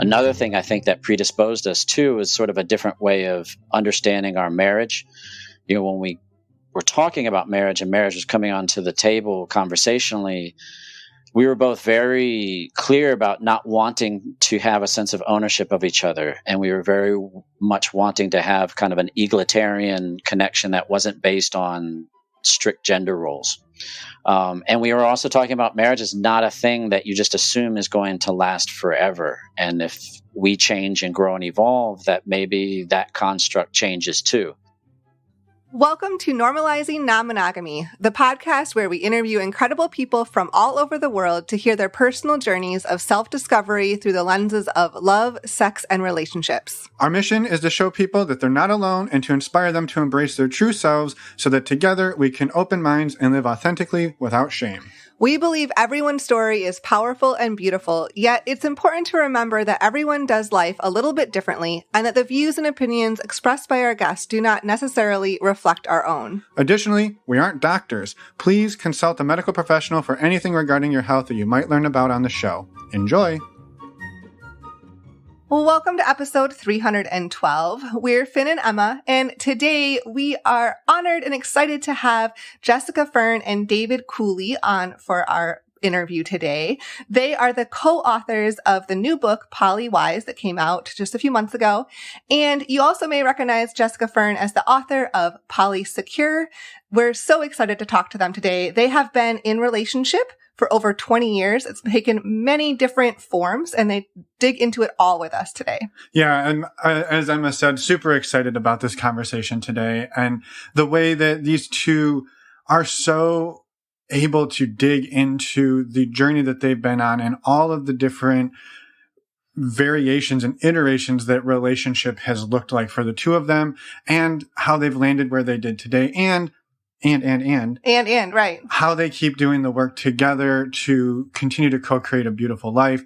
Another thing I think that predisposed us to is sort of a different way of understanding our marriage. When we were talking about marriage and marriage was coming onto the table conversationally, we were both very clear about not wanting to have a sense of ownership of each other. And we were very much wanting to have kind of an egalitarian connection that wasn't based on strict gender roles. And we were also talking about marriage is not a thing that you just assume is going to last forever. And if we change and grow and evolve, that maybe that construct changes too. Welcome to Normalizing Non-Monogamy, the podcast where we interview incredible people from all over the world to hear their personal journeys of self-discovery through the lenses of love, sex, and relationships. Our mission is to show people that they're not alone and to inspire them to embrace their true selves so that together we can open minds and live authentically without shame. We believe everyone's story is powerful and beautiful, yet it's important to remember that everyone does life a little bit differently and that the views and opinions expressed by our guests do not necessarily reflect our own. Additionally, we aren't doctors. Please consult a medical professional for anything regarding your health that you might learn about on the show. Enjoy! Well, welcome to episode 312. We're Finn and Emma, and today we are honored and excited to have Jessica Fern and David Cooley on for our interview today. They are the co-authors of the new book, Polywise, that came out just a few months ago. And you also may recognize Jessica Fern as the author of Polysecure. We're so excited to talk to them today. They have been in relationship for over 20 years. It's taken many different forms, and they dig into it all with us today. Yeah, and as Emma said, super excited about this conversation today and the way that these two are so able to dig into the journey that they've been on and all of the different variations and iterations that relationship has looked like for the two of them and how they've landed where they did today and right. How they keep doing the work together to continue to co-create a beautiful life.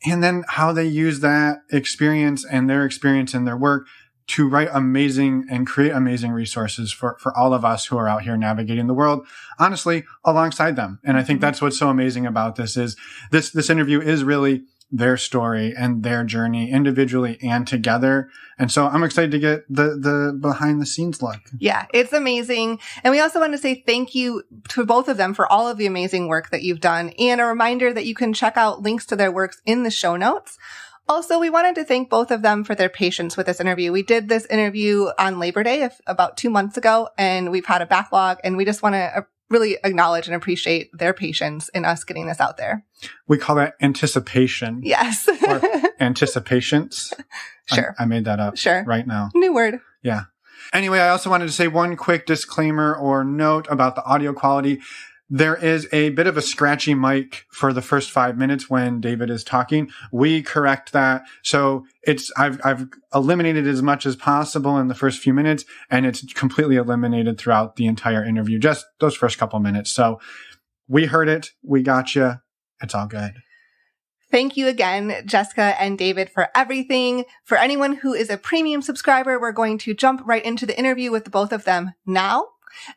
And then how they use that experience and their experience in their work to write amazing and create amazing resources for all of us who are out here navigating the world, honestly, alongside them. And I think that's what's so amazing about this is this interview is really their story and their journey individually and together. And so I'm excited to get the behind the scenes look. Yeah, it's amazing. And we also want to say thank you to both of them for all of the amazing work that you've done. And a reminder that you can check out links to their works in the show notes. Also, we wanted to thank both of them for their patience with this interview. We did this interview on Labor Day about 2 months ago, and we've had a backlog, and we just want to really acknowledge and appreciate their patience in us getting this out there. We call that anticipation. Yes. Or anticipations. Sure. I made that up. Sure. Right now. New word. Yeah. Anyway, I also wanted to say one quick disclaimer or note about the audio quality. There is a bit of a scratchy mic for the first 5 minutes when David is talking. We correct that. So I've eliminated as much as possible in the first few minutes, and it's completely eliminated throughout the entire interview, just those first couple minutes. So we heard it. We got you. It's all good. Thank you again, Jessica and David, for everything. For anyone who is a premium subscriber, we're going to jump right into the interview with both of them now.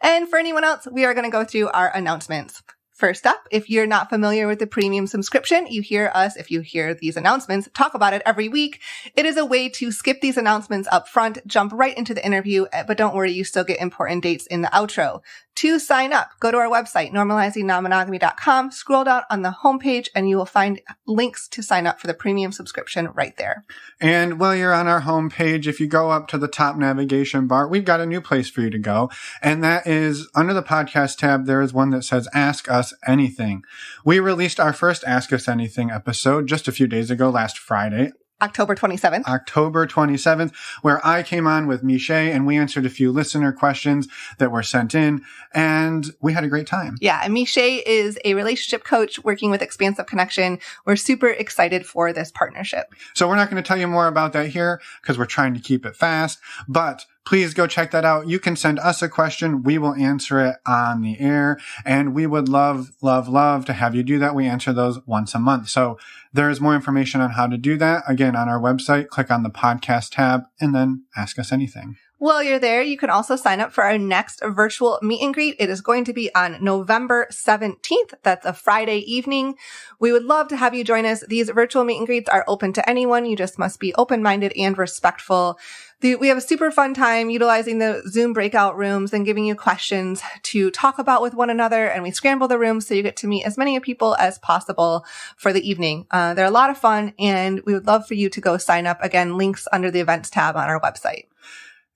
And for anyone else, we are going to go through our announcements. First up, if you're not familiar with the premium subscription, you hear us, if you hear these announcements, talk about it every week. It is a way to skip these announcements up front, jump right into the interview, but don't worry, you still get important dates in the outro. To sign up, go to our website, normalizingnonmonogamy.com, scroll down on the homepage, and you will find links to sign up for the premium subscription right there. And while you're on our homepage, if you go up to the top navigation bar, we've got a new place for you to go. And that is under the podcast tab, there is one that says Ask Us Anything. We released our first Ask Us Anything episode just a few days ago, last Friday. October 27th, where I came on with Miche and we answered a few listener questions that were sent in, and we had a great time. Yeah, and Miche is a relationship coach working with Expansive Connection. We're super excited for this partnership. So we're not going to tell you more about that here because we're trying to keep it fast, but please go check that out. You can send us a question. We will answer it on the air, and we would love, love, love to have you do that. We answer those once a month. So there's more information on how to do that. Again, on our website, click on the podcast tab and then ask us anything. While you're there, you can also sign up for our next virtual meet and greet. It is going to be on November 17th. That's a Friday evening. We would love to have you join us. These virtual meet and greets are open to anyone. You just must be open-minded and respectful. We have a super fun time utilizing the Zoom breakout rooms and giving you questions to talk about with one another. And we scramble the rooms so you get to meet as many people as possible for the evening. They're a lot of fun, and we would love for you to go sign up. Again, links under the events tab on our website.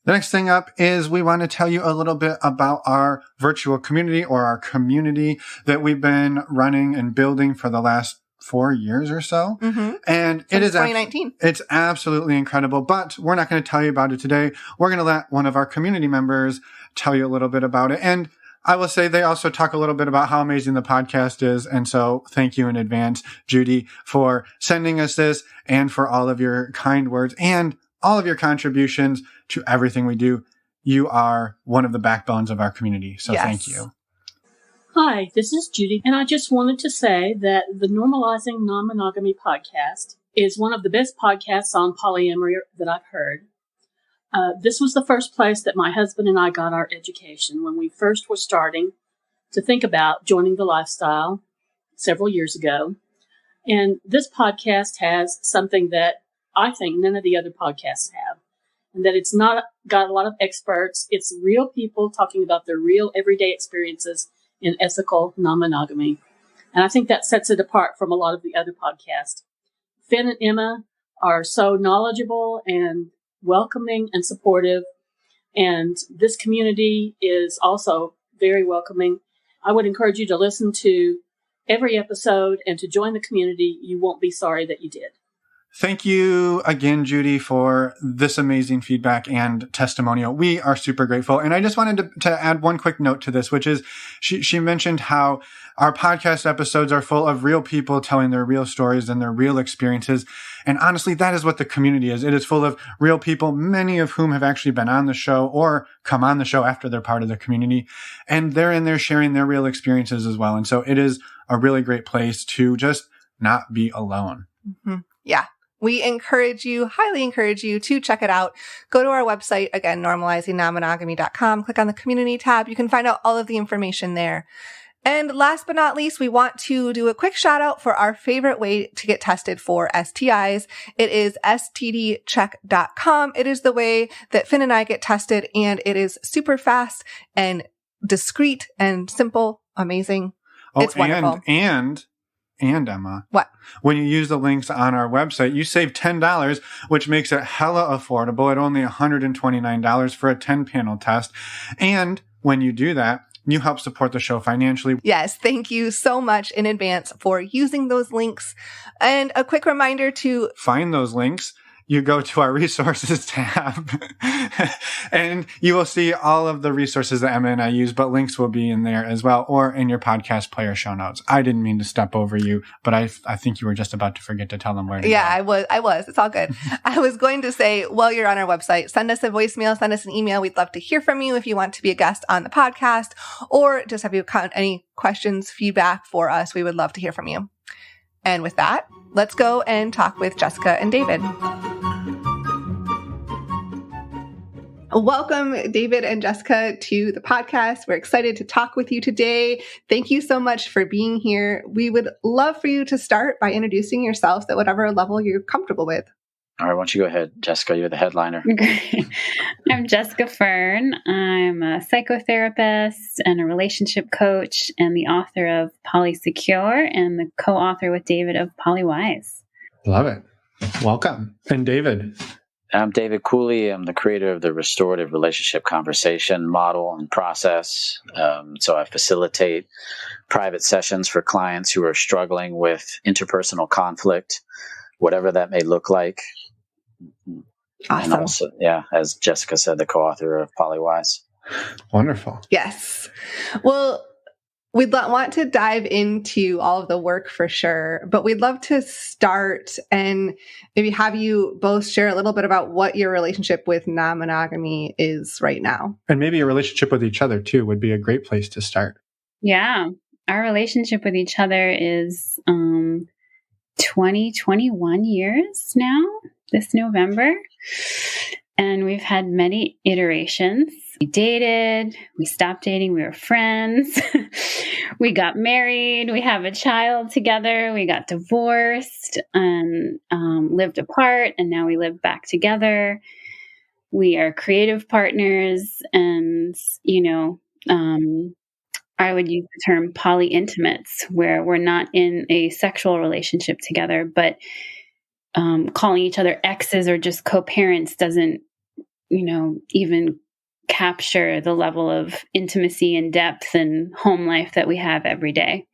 The next thing up is we want to tell you a little bit about our virtual community, or our community that we've been running and building for the last 4 years or so. Mm-hmm. And Since it is 2019. It's absolutely incredible, but we're not going to tell you about it today. We're going to let one of our community members tell you a little bit about it. And I will say they also talk a little bit about how amazing the podcast is. And so thank you in advance, Judy, for sending us this and for all of your kind words and all of your contributions to everything we do. You are one of the backbones of our community. So Thank you. Hi, this is Judy, and I just wanted to say that the Normalizing Non-Monogamy podcast is one of the best podcasts on polyamory that I've heard. This was the first place that my husband and I got our education when we first were starting to think about joining the lifestyle several years ago. And this podcast has something that I think none of the other podcasts have, and that it's not got a lot of experts. It's real people talking about their real everyday experiences in ethical non-monogamy. And I think that sets it apart from a lot of the other podcasts. Finn and Emma are so knowledgeable and welcoming and supportive. And this community is also very welcoming. I would encourage you to listen to every episode and to join the community. You won't be sorry that you did. Thank you again, Judy, for this amazing feedback and testimonial. We are super grateful. And I just wanted to add one quick note to this, which is she mentioned how our podcast episodes are full of real people telling their real stories and their real experiences. And honestly, that is what the community is. It is full of real people, many of whom have actually been on the show or come on the show after they're part of the community. And they're in there sharing their real experiences as well. And so it is a really great place to just not be alone. Mm-hmm. Yeah. We highly encourage you to check it out. Go to our website, again, normalizingnonmonogamy.com. Click on the community tab. You can find out all of the information there. And last but not least, we want to do a quick shout out for our favorite way to get tested for STIs. It is stdcheck.com. It is the way that Finn and I get tested, and it is super fast and discreet and simple, amazing. It's wonderful. And Emma, what? When you use the links on our website, you save $10, which makes it hella affordable at only $129 for a 10-panel test. And when you do that, you help support the show financially. Yes, thank you so much in advance for using those links. And a quick reminder to find those links. You go to our resources tab and you will see all of the resources that Emma and I use, but links will be in there as well, or in your podcast player show notes. I didn't mean to step over you, but I think you were just about to forget to tell them where to go. I was. It's all good. I was going to say, while you're on our website, send us a voicemail, send us an email. We'd love to hear from you if you want to be a guest on the podcast, or just have you any questions, feedback for us. We would love to hear from you. And with that, let's go and talk with Jessica and David. Welcome, David and Jessica, to the podcast. We're excited to talk with you today. Thank you so much for being here. We would love for you to start by introducing yourselves at whatever level you're comfortable with. All right, why don't you go ahead, Jessica? You're the headliner. I'm Jessica Fern. I'm a psychotherapist and a relationship coach and the author of Polysecure and the co-author with David of Polywise. Love it. Welcome. And David. I'm David Cooley. I'm the creator of the restorative relationship conversation model and process. So I facilitate private sessions for clients who are struggling with interpersonal conflict, whatever that may look like. Awesome. And also, as Jessica said, the co-author of Polywise. Wonderful. Yes. Well, we'd want to dive into all of the work for sure, but we'd love to start and maybe have you both share a little bit about what your relationship with non-monogamy is right now. And maybe a relationship with each other too would be a great place to start. Yeah. Our relationship with each other is 21 years now, this November. And we've had many iterations. We dated, we stopped dating, we were friends, we got married, we have a child together, we got divorced and lived apart, and now we live back together. We are creative partners, and, I would use the term poly-intimates, where we're not in a sexual relationship together, but calling each other exes or just co-parents doesn't, even capture the level of intimacy and depth and home life that we have every day.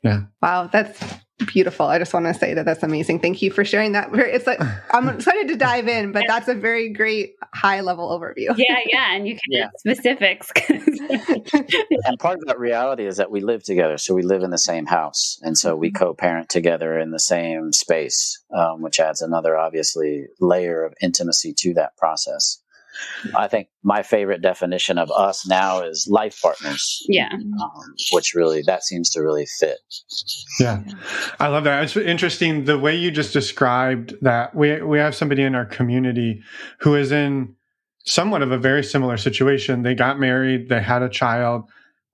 Yeah. Wow, that's beautiful. I just want to say that that's amazing. Thank you for sharing that. It's like, I'm excited to dive in, but that's a very great high level overview. Yeah. And you can add specifics. And part of that reality is that we live together. So we live in the same house. And so we co-parent together in the same space, which adds another, obviously, layer of intimacy to that process. I think my favorite definition of us now is life partners. Yeah. Which really, that seems to really fit. Yeah. I love that. It's interesting the way you just described that. We have somebody in our community who is in somewhat of a very similar situation. They got married, they had a child,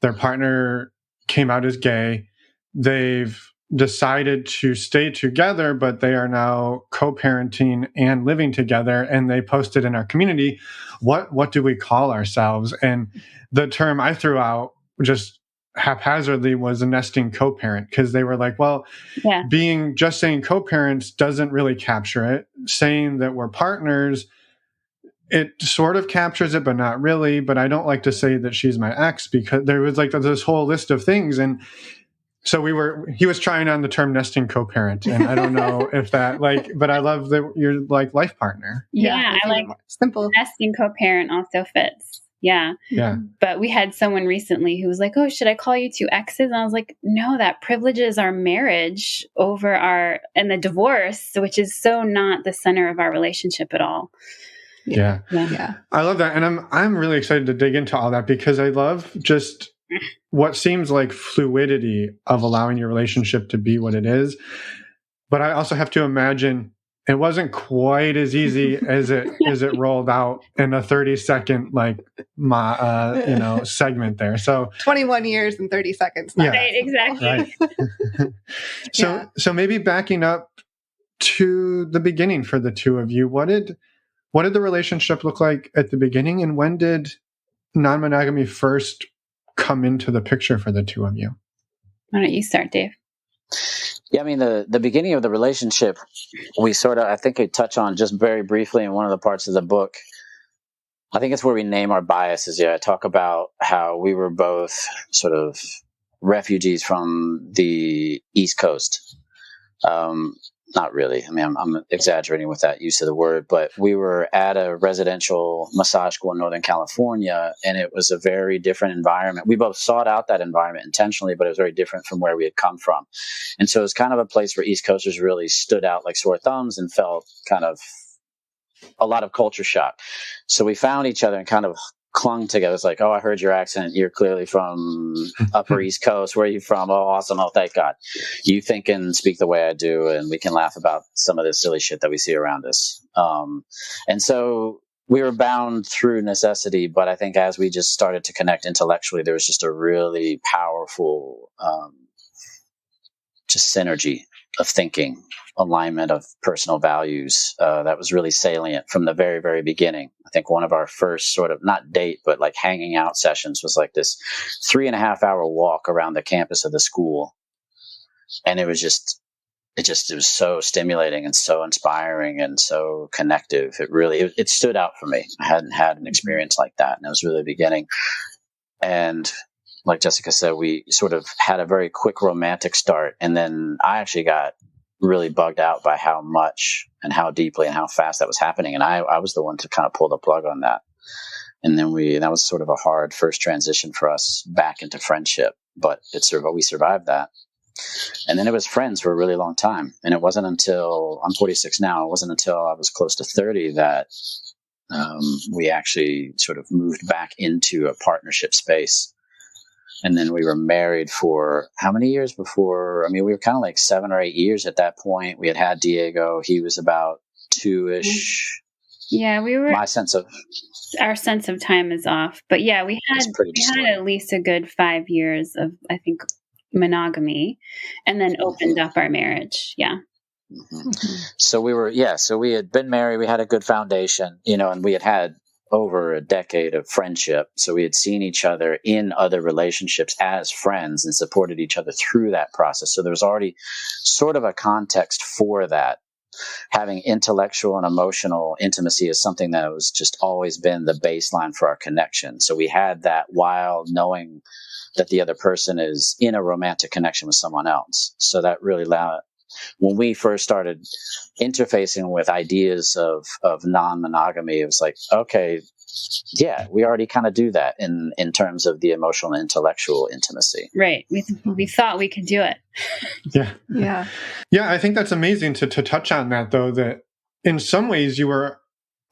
their partner came out as gay. They've decided to stay together, but they are now co-parenting and living together. And they posted in our community, what do we call ourselves? And the term I threw out just haphazardly was a nesting co-parent, because they were like, well, saying co-parents doesn't really capture it. Saying that we're partners, it sort of captures it, but not really. But I don't like to say that she's my ex, because there was like this whole list of things. And so he was trying on the term nesting co-parent, and I don't know if that but I love that you're like life partner. Yeah, I like simple. Nesting co-parent also fits. Yeah. Yeah. But we had someone recently who was like, oh, should I call you two exes? And I was like, no, that privileges our marriage and the divorce, which is so not the center of our relationship at all. Yeah. Yeah. I love that. And I'm really excited to dig into all that, because I love just what seems like fluidity of allowing your relationship to be what it is. But I also have to imagine it wasn't quite as easy as it rolled out in a 30-second segment there. So 21 years and 30 seconds. Yeah. Right, exactly. Right. So maybe backing up to the beginning for the two of you, what did the relationship look like at the beginning, and when did non-monogamy first come into the picture for the two of you? Why don't you start, Dave? Yeah, I mean, the beginning of the relationship, I think I touch on just very briefly in one of the parts of the book. I think it's where we name our biases. Yeah, I talk about how we were both sort of refugees from the East Coast. Not really. I mean, I'm exaggerating with that use of the word, but we were at a residential massage school in Northern California, and it was a very different environment. We both sought out that environment intentionally, but it was very different from where we had come from. And so it was kind of a place where East Coasters really stood out like sore thumbs and felt kind of a lot of culture shock. So we found each other and kind of clung together. It's like, oh, I heard your accent. You're clearly from Upper East Coast. Where are you from? Oh, awesome. Oh, thank God. You think and speak the way I do, and we can laugh about some of this silly shit that we see around us. And so we were bound through necessity, but I think as we just started to connect intellectually, there was just a really powerful just synergy of thinking, alignment of personal values that was really salient from the very, very beginning. I think one of our first sort of not date, but like hanging out sessions was like this 3.5-hour walk around the campus of the school. And it was so stimulating and so inspiring and so connective. It stood out for me. I hadn't had an experience like that. And it was really the beginning. And like Jessica said, we sort of had a very quick romantic start. And then I actually got really bugged out by how much and how deeply and how fast that was happening. And I was the one to kind of pull the plug on that. And then that was sort of a hard first transition for us back into friendship, but we survived that. And then it was friends for a really long time. And it wasn't until I'm 46 now, it wasn't until I was close to 30 that we actually sort of moved back into a partnership space. And then we were married for how many years before? I mean, we were kind of like 7 or 8 years at that point. We had Diego. He was about 2-ish. Yeah, our sense of time is off. But yeah, we had at least a good 5 years of, I think, monogamy, and then opened up our marriage. Yeah. Mm-hmm. So we had been married, we had a good foundation, and we had over a decade of friendship. So we had seen each other in other relationships as friends and supported each other through that process. So there was already sort of a context for that. Having intellectual and emotional intimacy is something that was just always been the baseline for our connection. So we had that while knowing that the other person is in a romantic connection with someone else. So that really allowed, when we first started interfacing with ideas of non-monogamy, it was like, okay, yeah, we already kind of do that in terms of the emotional and intellectual intimacy. Right. We thought we could do it. Yeah. Yeah. Yeah, I think that's amazing to touch on that, though, that in some ways you were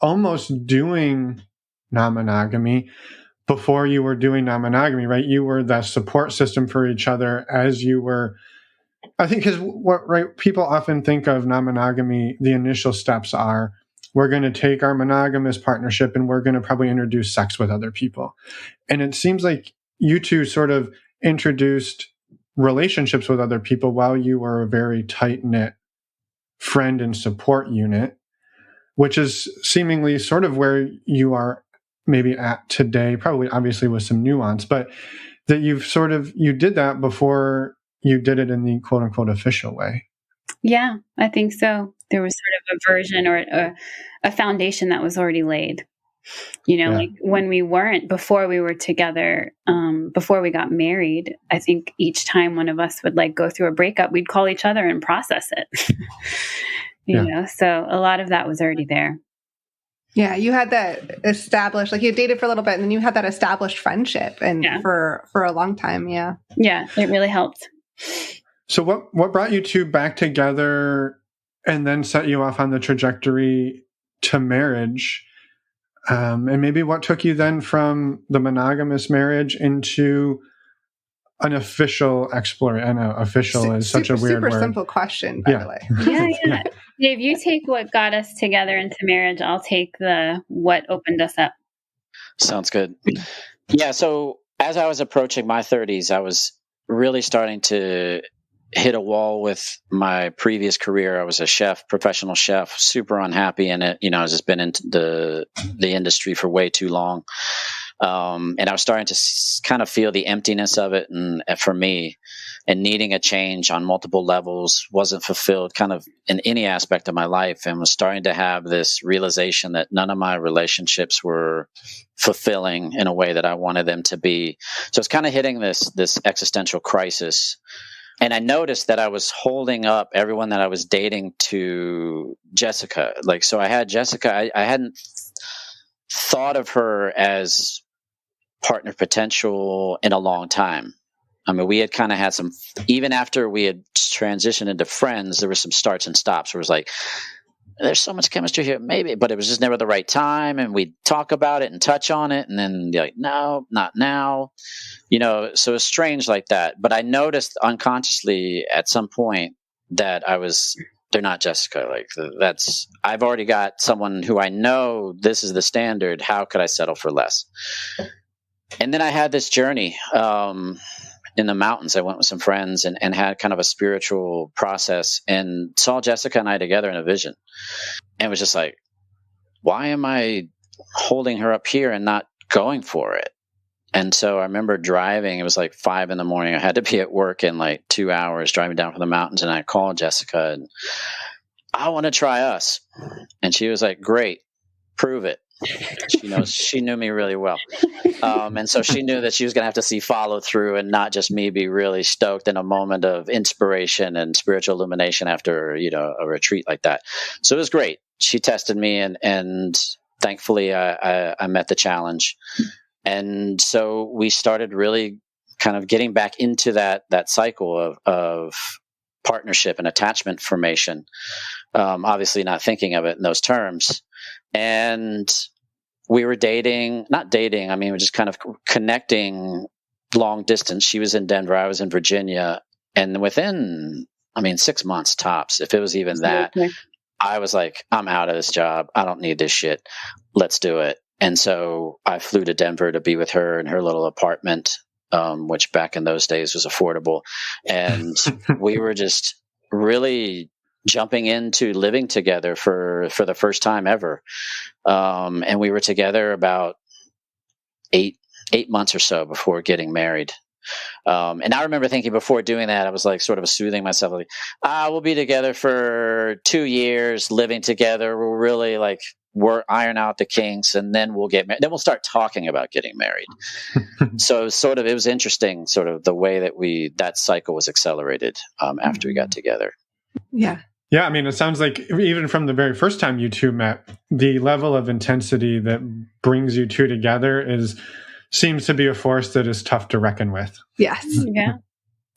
almost doing non-monogamy before you were doing non-monogamy, right? You were the support system for each other as you were. I think because people often think of non-monogamy, the initial steps are, we're going to take our monogamous partnership and we're going to probably introduce sex with other people. And it seems like you two sort of introduced relationships with other people while you were a very tight-knit friend and support unit, which is seemingly sort of where you are maybe at today, probably obviously with some nuance, but that you did that before you did it in the quote unquote official way. Yeah, I think so. There was sort of a version or a foundation that was already laid. Like when we weren't, before we were together, before we got married, I think each time one of us would go through a breakup, we'd call each other and process it. You know, so a lot of that was already there. Yeah, you had that established, you dated for a little bit and then you had that established friendship and for a long time. Yeah. Yeah, it really helped. So what brought you two back together and then set you off on the trajectory to marriage? And maybe what took you then from the monogamous marriage into an official exploration? I know official is such a weird word. Super simple question, by the way. Yeah. Dave, you take what got us together into marriage. I'll take what opened us up. Sounds good. Yeah. So as I was approaching my 30s, I was really starting to hit a wall with my previous career. I was a professional chef, super unhappy in it. I've just been into the industry for way too long. And I was starting to kind of feel the emptiness of it. And for me, and needing a change on multiple levels, wasn't fulfilled kind of in any aspect of my life, and was starting to have this realization that none of my relationships were fulfilling in a way that I wanted them to be. So it's kind of hitting this existential crisis. And I noticed that I was holding up everyone that I was dating to Jessica. So I had Jessica, I hadn't thought of her as partner potential in a long time. I mean, we had kind of had some, even after we had transitioned into friends, there were some starts and stops where it was like, there's so much chemistry here, maybe, but it was just never the right time. And we'd talk about it and touch on it. And then be like, no, not now, so it's strange like that. But I noticed unconsciously at some point that they're not Jessica. I've already got someone who I know this is the standard. How could I settle for less? And then I had this journey, in the mountains. I went with some friends and had kind of a spiritual process and saw Jessica and I together in a vision. And was just like, why am I holding her up here and not going for it? And so I remember driving, it was 5 a.m. I had to be at work in 2 hours, driving down from the mountains. And I called Jessica and I want to try us. And she was like, great, prove it. She knew me really well. And so she knew that she was going to have to see follow through and not just me be really stoked in a moment of inspiration and spiritual illumination after, a retreat like that. So it was great. She tested me and thankfully I met the challenge. And so we started really kind of getting back into that cycle of partnership and attachment formation. Obviously not thinking of it in those terms. And we were not dating. I mean, we're just kind of connecting long distance. She was in Denver. I was in Virginia. And within, 6 months tops, if it was even that, I was like, I'm out of this job. I don't need this shit. Let's do it. And so I flew to Denver to be with her in her little apartment, which back in those days was affordable. And we were just really jumping into living together for the first time ever. And we were together about eight months or so before getting married. And I remember thinking before doing that, I was like sort of soothing myself, like, we'll be together for 2 years, living together. We'll really like iron out the kinks, and then we'll get married. Then we'll start talking about getting married. So it was interesting, sort of the way that that cycle was accelerated after we got together. Yeah. Yeah, I mean, it sounds like even from the very first time you two met, the level of intensity that brings you two together seems to be a force that is tough to reckon with. Yes. Yeah.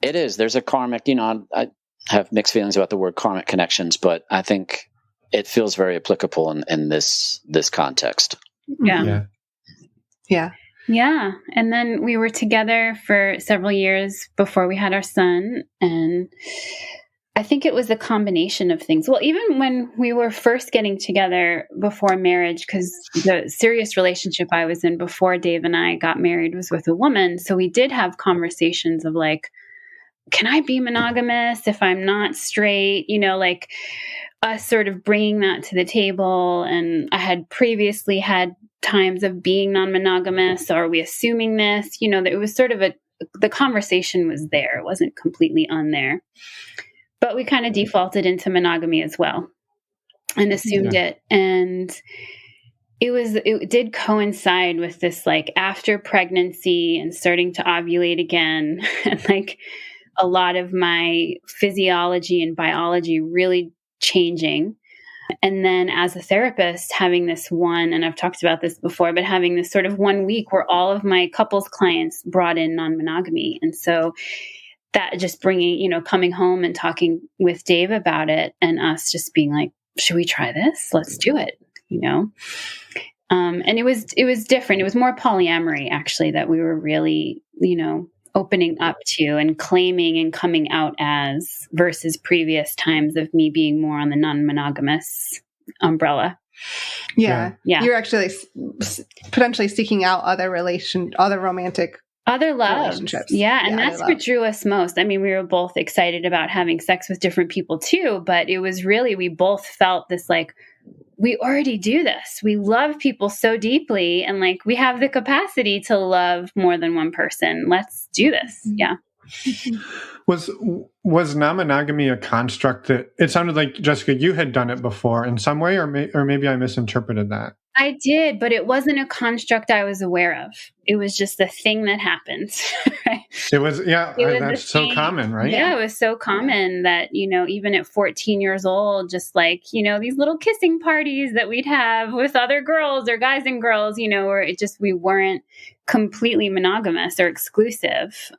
It is. There's a karmic, I have mixed feelings about the word karmic connections, but I think it feels very applicable in this context. Yeah. Yeah. Yeah. And then we were together for several years before we had our son. And I think it was a combination of things. Well, even when we were first getting together before marriage, because the serious relationship I was in before Dave and I got married was with a woman. So we did have conversations of like, can I be monogamous if I'm not straight? Like us sort of bringing that to the table. And I had previously had times of being non-monogamous. So are we assuming this? That it was sort of the conversation was there. It wasn't completely on there. But we kind of defaulted into monogamy as well and assumed it. And it did coincide with this, like after pregnancy and starting to ovulate again, and like a lot of my physiology and biology really changing. And then as a therapist, having this and I've talked about this before, but having this sort of 1 week where all of my couples clients brought in non-monogamy. And so that just bringing, coming home and talking with Dave about it and us just being like, should we try this? Let's do it, And it was different. It was more polyamory, actually, that we were really, opening up to and claiming and coming out as versus previous times of me being more on the non-monogamous umbrella. Yeah. You're actually potentially seeking out other romantic other love relationships. Yeah. And that's what drew us most. I mean, we were both excited about having sex with different people too, but it was really, we both felt this like, we already do this. We love people so deeply. And like, we have the capacity to love more than one person. Let's do this. Yeah. Was non-monogamy a construct that it sounded like, Jessica, you had done it before in some way, or maybe I misinterpreted that? I did, but it wasn't a construct I was aware of. It was just a thing that happened. Right? It was, that's so common, right? Yeah, it was so common that, even at 14 years old, just like, these little kissing parties that we'd have with other girls or guys and girls, where we weren't completely monogamous or exclusive.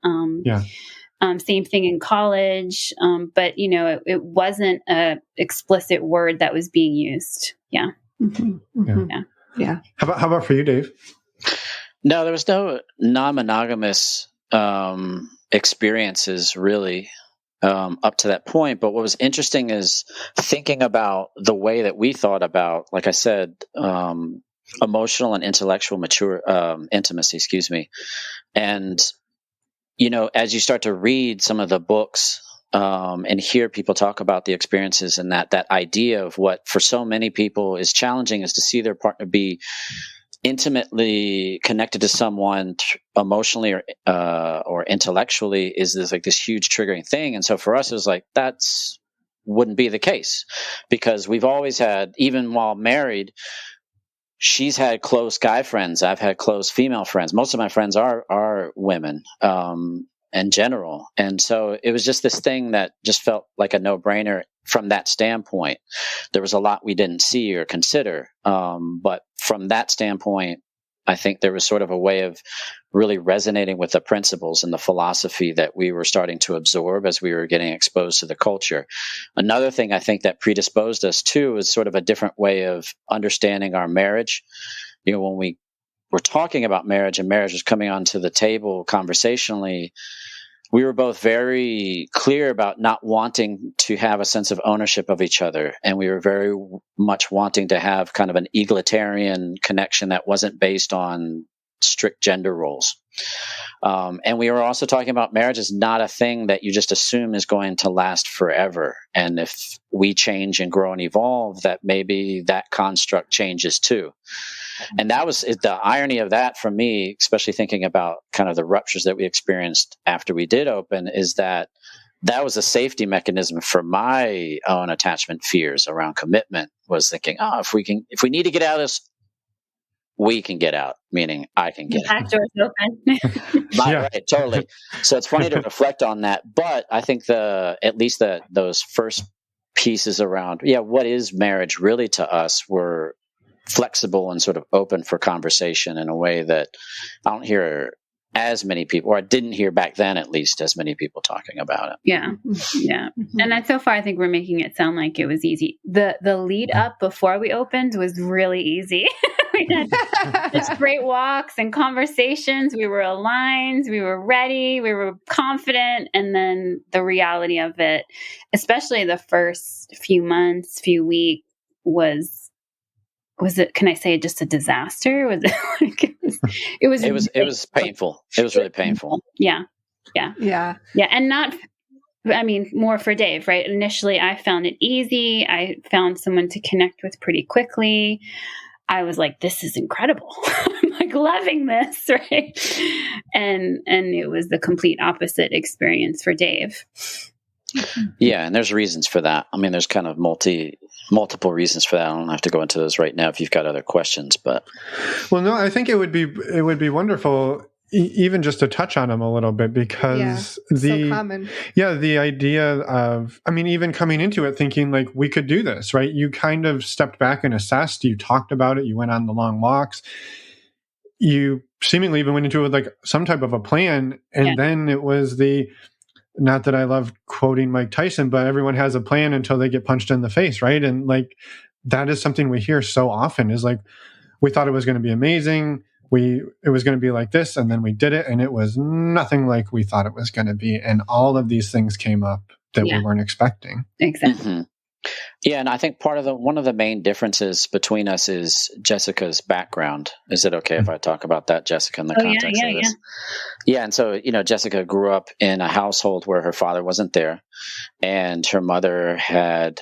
Same thing in college. But, it wasn't a explicit word that was being used. Yeah. Mm-hmm. Mm-hmm. Yeah. How about for you, Dave? No, there was no non-monogamous experiences really up to that point. But what was interesting is thinking about the way that we thought about, like I said, emotional and intellectual intimacy. And as you start to read some of the books. And hear people talk about the experiences and that idea of what for so many people is challenging is to see their partner be intimately connected to someone emotionally or intellectually is this huge triggering thing. And so for us, it was like, that's wouldn't be the case because we've always had, even while married, she's had close guy friends. I've had close female friends. Most of my friends are women. In general. And so it was just this thing that just felt like a no-brainer from that standpoint. There was a lot we didn't see or consider. But from that standpoint, I think there was sort of a way of really resonating with the principles and the philosophy that we were starting to absorb as we were getting exposed to the culture. Another thing I think that predisposed us to is sort of a different way of understanding our marriage. When we were talking about marriage and marriage was coming onto the table conversationally, we were both very clear about not wanting to have a sense of ownership of each other. And we were very much wanting to have kind of an egalitarian connection that wasn't based on strict gender roles. And we were also talking about marriage is not a thing that you just assume is going to last forever. And if we change and grow and evolve, that maybe that construct changes too. And that was the irony of that for me, especially thinking about kind of the ruptures that we experienced after we did open, is that was a safety mechanism for my own attachment fears around commitment, was thinking, oh, if we need to get out of this, we can get out, meaning I can get out. Doors open. Right, totally. So it's funny to reflect on that. But I think at least those first pieces around, what is marriage really to us, were flexible and sort of open for conversation in a way that I don't hear as many people, or I didn't hear back then at least, as many people talking about it. Yeah. And so far, I think we're making it sound like it was easy. The lead up before we opened was really easy. We had just great walks and conversations. We were aligned. We were ready. We were confident. And then the reality of it, especially the first few months, few weeks, was it, can I say just a disaster? Was it like, it was painful. It was really painful. Yeah. And not, I mean, more for Dave, right? Initially, I found it easy. I found someone to connect with pretty quickly. I was like, this is incredible. I'm like loving this, right? And it was the complete opposite experience for Dave. Yeah, and there's reasons for that. I mean, there's kind of multiple reasons for that. I don't have to go into those right now if you've got other questions, but no, I think it would be wonderful even just to touch on them a little bit, because so common. The idea of, I mean, even coming into it thinking like we could do this, right? You kind of stepped back and assessed, you talked about it, you went on the long walks, you seemingly even went into it with like some type of a plan. And then it was not that I love quoting Mike Tyson, but everyone has a plan until they get punched in the face, right? And like, that is something we hear so often, is like, we thought it was going to be amazing. It was going to be like this, and then we did it, and it was nothing like we thought it was going to be. And all of these things came up that we weren't expecting. Exactly. Mm-hmm. Yeah, and I think one of the main differences between us is Jessica's background. Is it okay if I talk about that, Jessica, in the context of this? Yeah, and so, Jessica grew up in a household where her father wasn't there, and her mother had,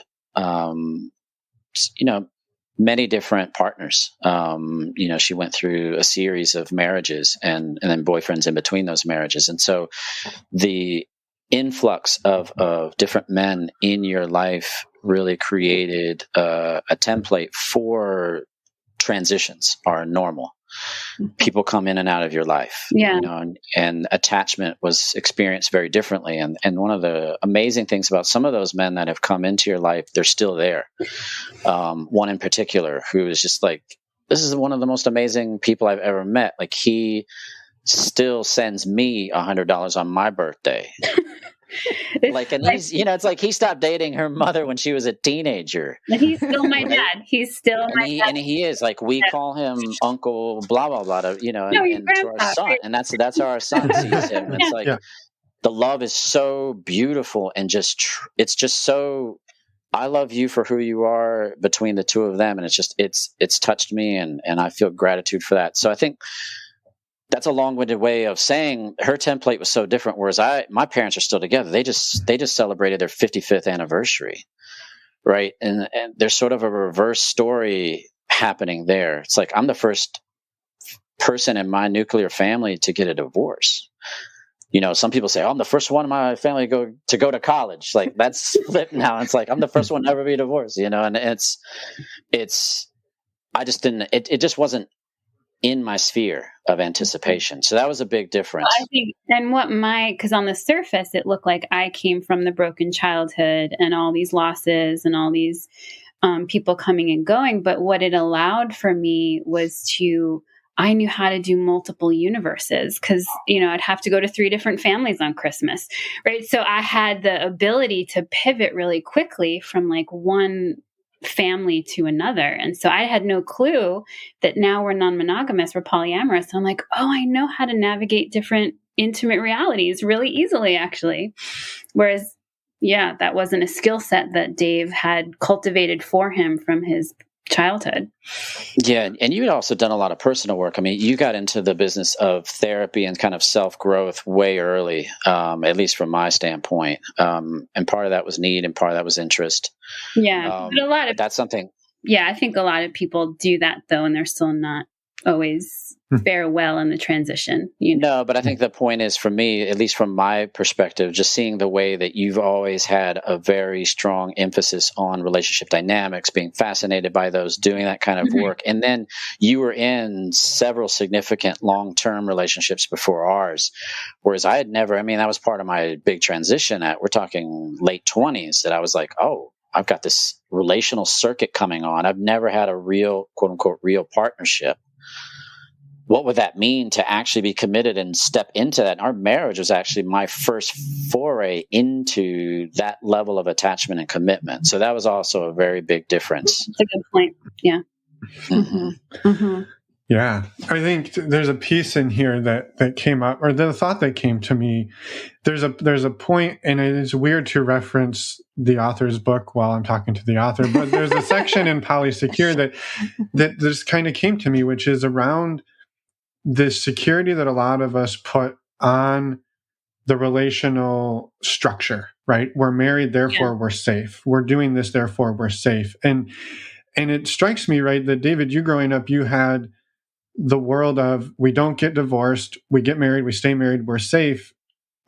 many different partners. She went through a series of marriages and then boyfriends in between those marriages. And so the influx of different men in your life really created a template for transitions are normal. People come in and out of your life, and attachment was experienced very differently. And one of the amazing things about some of those men that have come into your life, they're still there. One in particular who is just like, this is one of the most amazing people I've ever met. Like, he still sends me $100 on my birthday. It's like he stopped dating her mother when she was a teenager. But he's still my dad. He's still my dad. And he is, like, we call him Uncle blah blah blah, and to our son, and that's how our son sees him. It's like the love is so beautiful, and it's just so. I love you for who you are between the two of them, and it's touched me, and I feel gratitude for that. So I think that's a long-winded way of saying her template was so different. Whereas my parents are still together. They just celebrated their 55th anniversary, right? And there's sort of a reverse story happening there. It's like, I'm the first person in my nuclear family to get a divorce. Some people say, "Oh, I'm the first one in my family to go to college." Like, that's flipped now. It's like, I'm the first one to ever be divorced. And I just didn't. It just wasn't in my sphere of anticipation. So that was a big difference. I think, and because on the surface, it looked like I came from the broken childhood and all these losses and all these people coming and going. But what it allowed for me was I knew how to do multiple universes, because, I'd have to go to 3 different families on Christmas, right? So I had the ability to pivot really quickly from like one family to another. And so I had no clue that now we're non-monogamous, we're polyamorous. So I'm like, oh, I know how to navigate different intimate realities really easily, actually. Whereas, yeah, that wasn't a skill set that Dave had cultivated for him from his childhood. Yeah, and you had also done a lot of personal work. I mean, you got into the business of therapy and kind of self-growth way early, at least from my standpoint. And part of that was need, and part of that was interest. Yeah, but that's something. Yeah, I think a lot of people do that, though, and they're still not always fare well in the transition. No, but I think the point is, for me, at least from my perspective, just seeing the way that you've always had a very strong emphasis on relationship dynamics, being fascinated by those, doing that kind of work. And then you were in several significant long-term relationships before ours, whereas I had never, I mean, that was part of my big transition we're talking late 20s, that I was like, oh, I've got this relational circuit coming on. I've never had a real, quote unquote, real partnership. What would that mean to actually be committed and step into that? And our marriage was actually my first foray into that level of attachment and commitment. So that was also a very big difference. That's a good point. Yeah. Mm-hmm. Mm-hmm. Yeah. I think there's a piece in here that came up, or the thought that came to me. There's a point, and it is weird to reference the author's book while I'm talking to the author, but there's a section in Polysecure that just kind of came to me, which is around this security that a lot of us put on the relational structure, right? We're married, therefore we're safe. We're doing this, therefore we're safe. And it strikes me, right, that David, you growing up, you had the world of, we don't get divorced, we get married, we stay married, we're safe,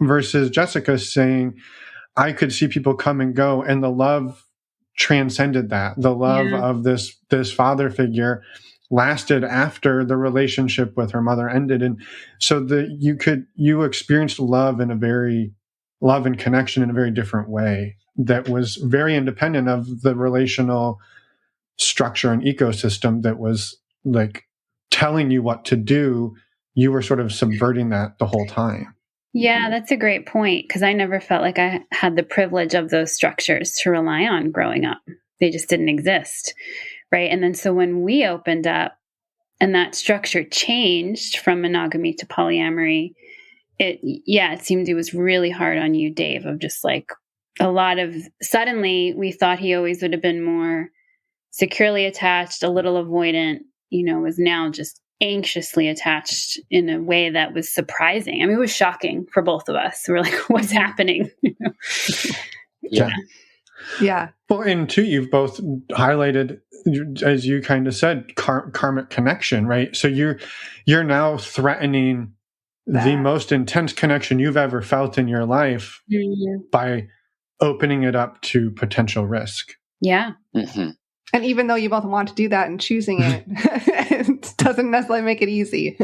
versus Jessica saying, I could see people come and go, and the love transcended that. The love of this father figure lasted after the relationship with her mother ended. And so you experienced love and connection in a very different way that was very independent of the relational structure and ecosystem that was like telling you what to do. You were sort of subverting that the whole time. Yeah, that's a great point, because I never felt like I had the privilege of those structures to rely on growing up. They just didn't exist. Right. And then so when we opened up and that structure changed from monogamy to polyamory, it seemed it was really hard on you, Dave, of just like suddenly we thought he always would have been more securely attached, a little avoidant, was now just anxiously attached in a way that was surprising. I mean, it was shocking for both of us. We're like, what's happening? Yeah. Well, and two, you've both highlighted, as you kind of said, karmic connection, right? So you're now threatening the most intense connection you've ever felt in your life by opening it up to potential risk. Yeah. Mm-hmm. And even though you both want to do that and choosing it, it doesn't necessarily make it easy.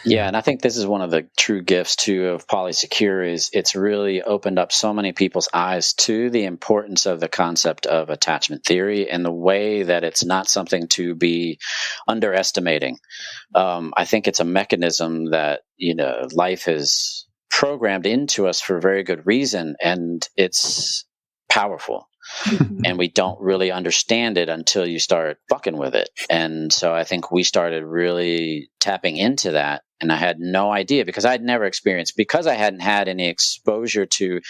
Yeah, and I think this is one of the true gifts, too, of Polysecure is it's really opened up so many people's eyes to the importance of the concept of attachment theory and the way that it's not something to be underestimating. I think it's a mechanism that, life has programmed into us for a very good reason, and it's powerful. And we don't really understand it until you start fucking with it. And so I think we started really tapping into that. And I had no idea because I hadn't had any exposure to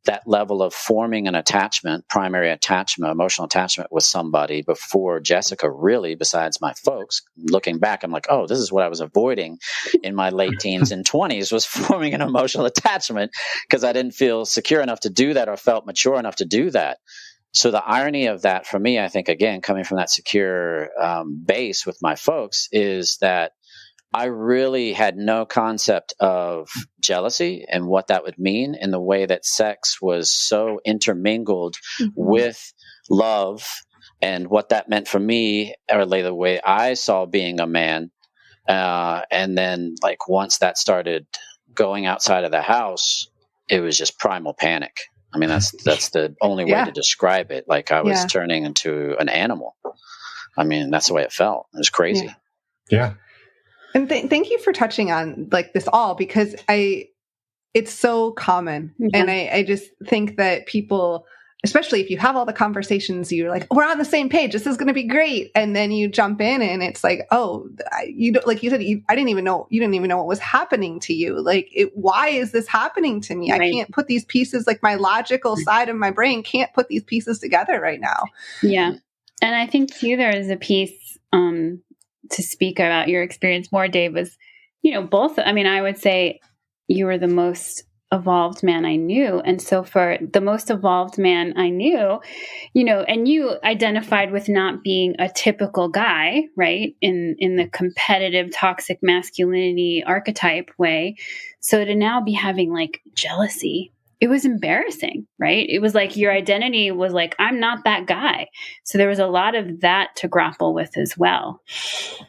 that level of forming an attachment, primary attachment, emotional attachment with somebody before Jessica, really, besides my folks. Looking back, I'm like, oh, this is what I was avoiding in my late teens and 20s, was forming an emotional attachment because I didn't feel secure enough to do that or felt mature enough to do that. So the irony of that for me, I think, again, coming from that secure base with my folks, is that I really had no concept of jealousy and what that would mean in the way that sex was so intermingled with love and what that meant for me, or the way I saw being a man. And then once that started going outside of the house, it was just primal panic. I mean, that's the only way to describe it. Like I was turning into an animal. I mean, that's the way it felt. It was crazy. Yeah. And thank you for touching on this all, because it's so common. And I just think that people especially if you have all the conversations, you're like, we're on the same page. This is going to be great. And then you jump in and it's like, oh, you don't, like you said, I didn't even know, you didn't even know what was happening to you. Like, why is this happening to me? Right. I can't put these pieces, like my logical side of my brain can't put these pieces together right now. Yeah. And I think too, there is a piece, to speak about your experience more, Dave, was, both, I would say you were the most evolved man I knew. And so for the most evolved man I knew, and you identified with not being a typical guy, right? In the competitive, toxic masculinity archetype way. So to now be having like jealousy, it was embarrassing, right? It was like your identity was like, I'm not that guy. So there was a lot of that to grapple with as well.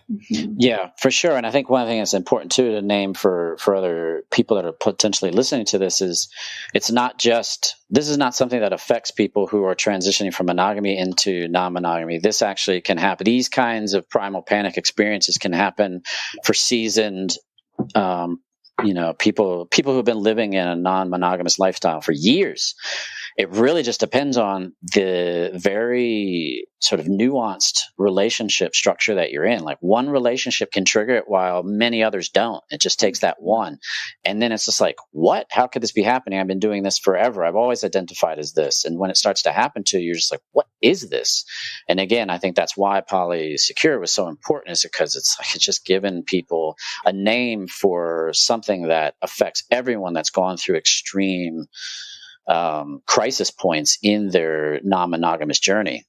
Yeah, for sure. And I think one thing that's important too to name for other people that are potentially listening to this is this is not something that affects people who are transitioning from monogamy into non-monogamy. This actually can happen. These kinds of primal panic experiences can happen for seasoned people who've been living in a non-monogamous lifestyle for years. It really just depends on the very sort of nuanced relationship structure that you're in. Like one relationship can trigger it while many others don't. It just takes that one. And then it's just like, what? How could this be happening? I've been doing this forever. I've always identified as this. And when it starts to happen to you, you're just like, what is this? And again, I think that's why Polysecure was so important, is because it's just given people a name for something that affects everyone that's gone through extreme crisis points in their non-monogamous journey.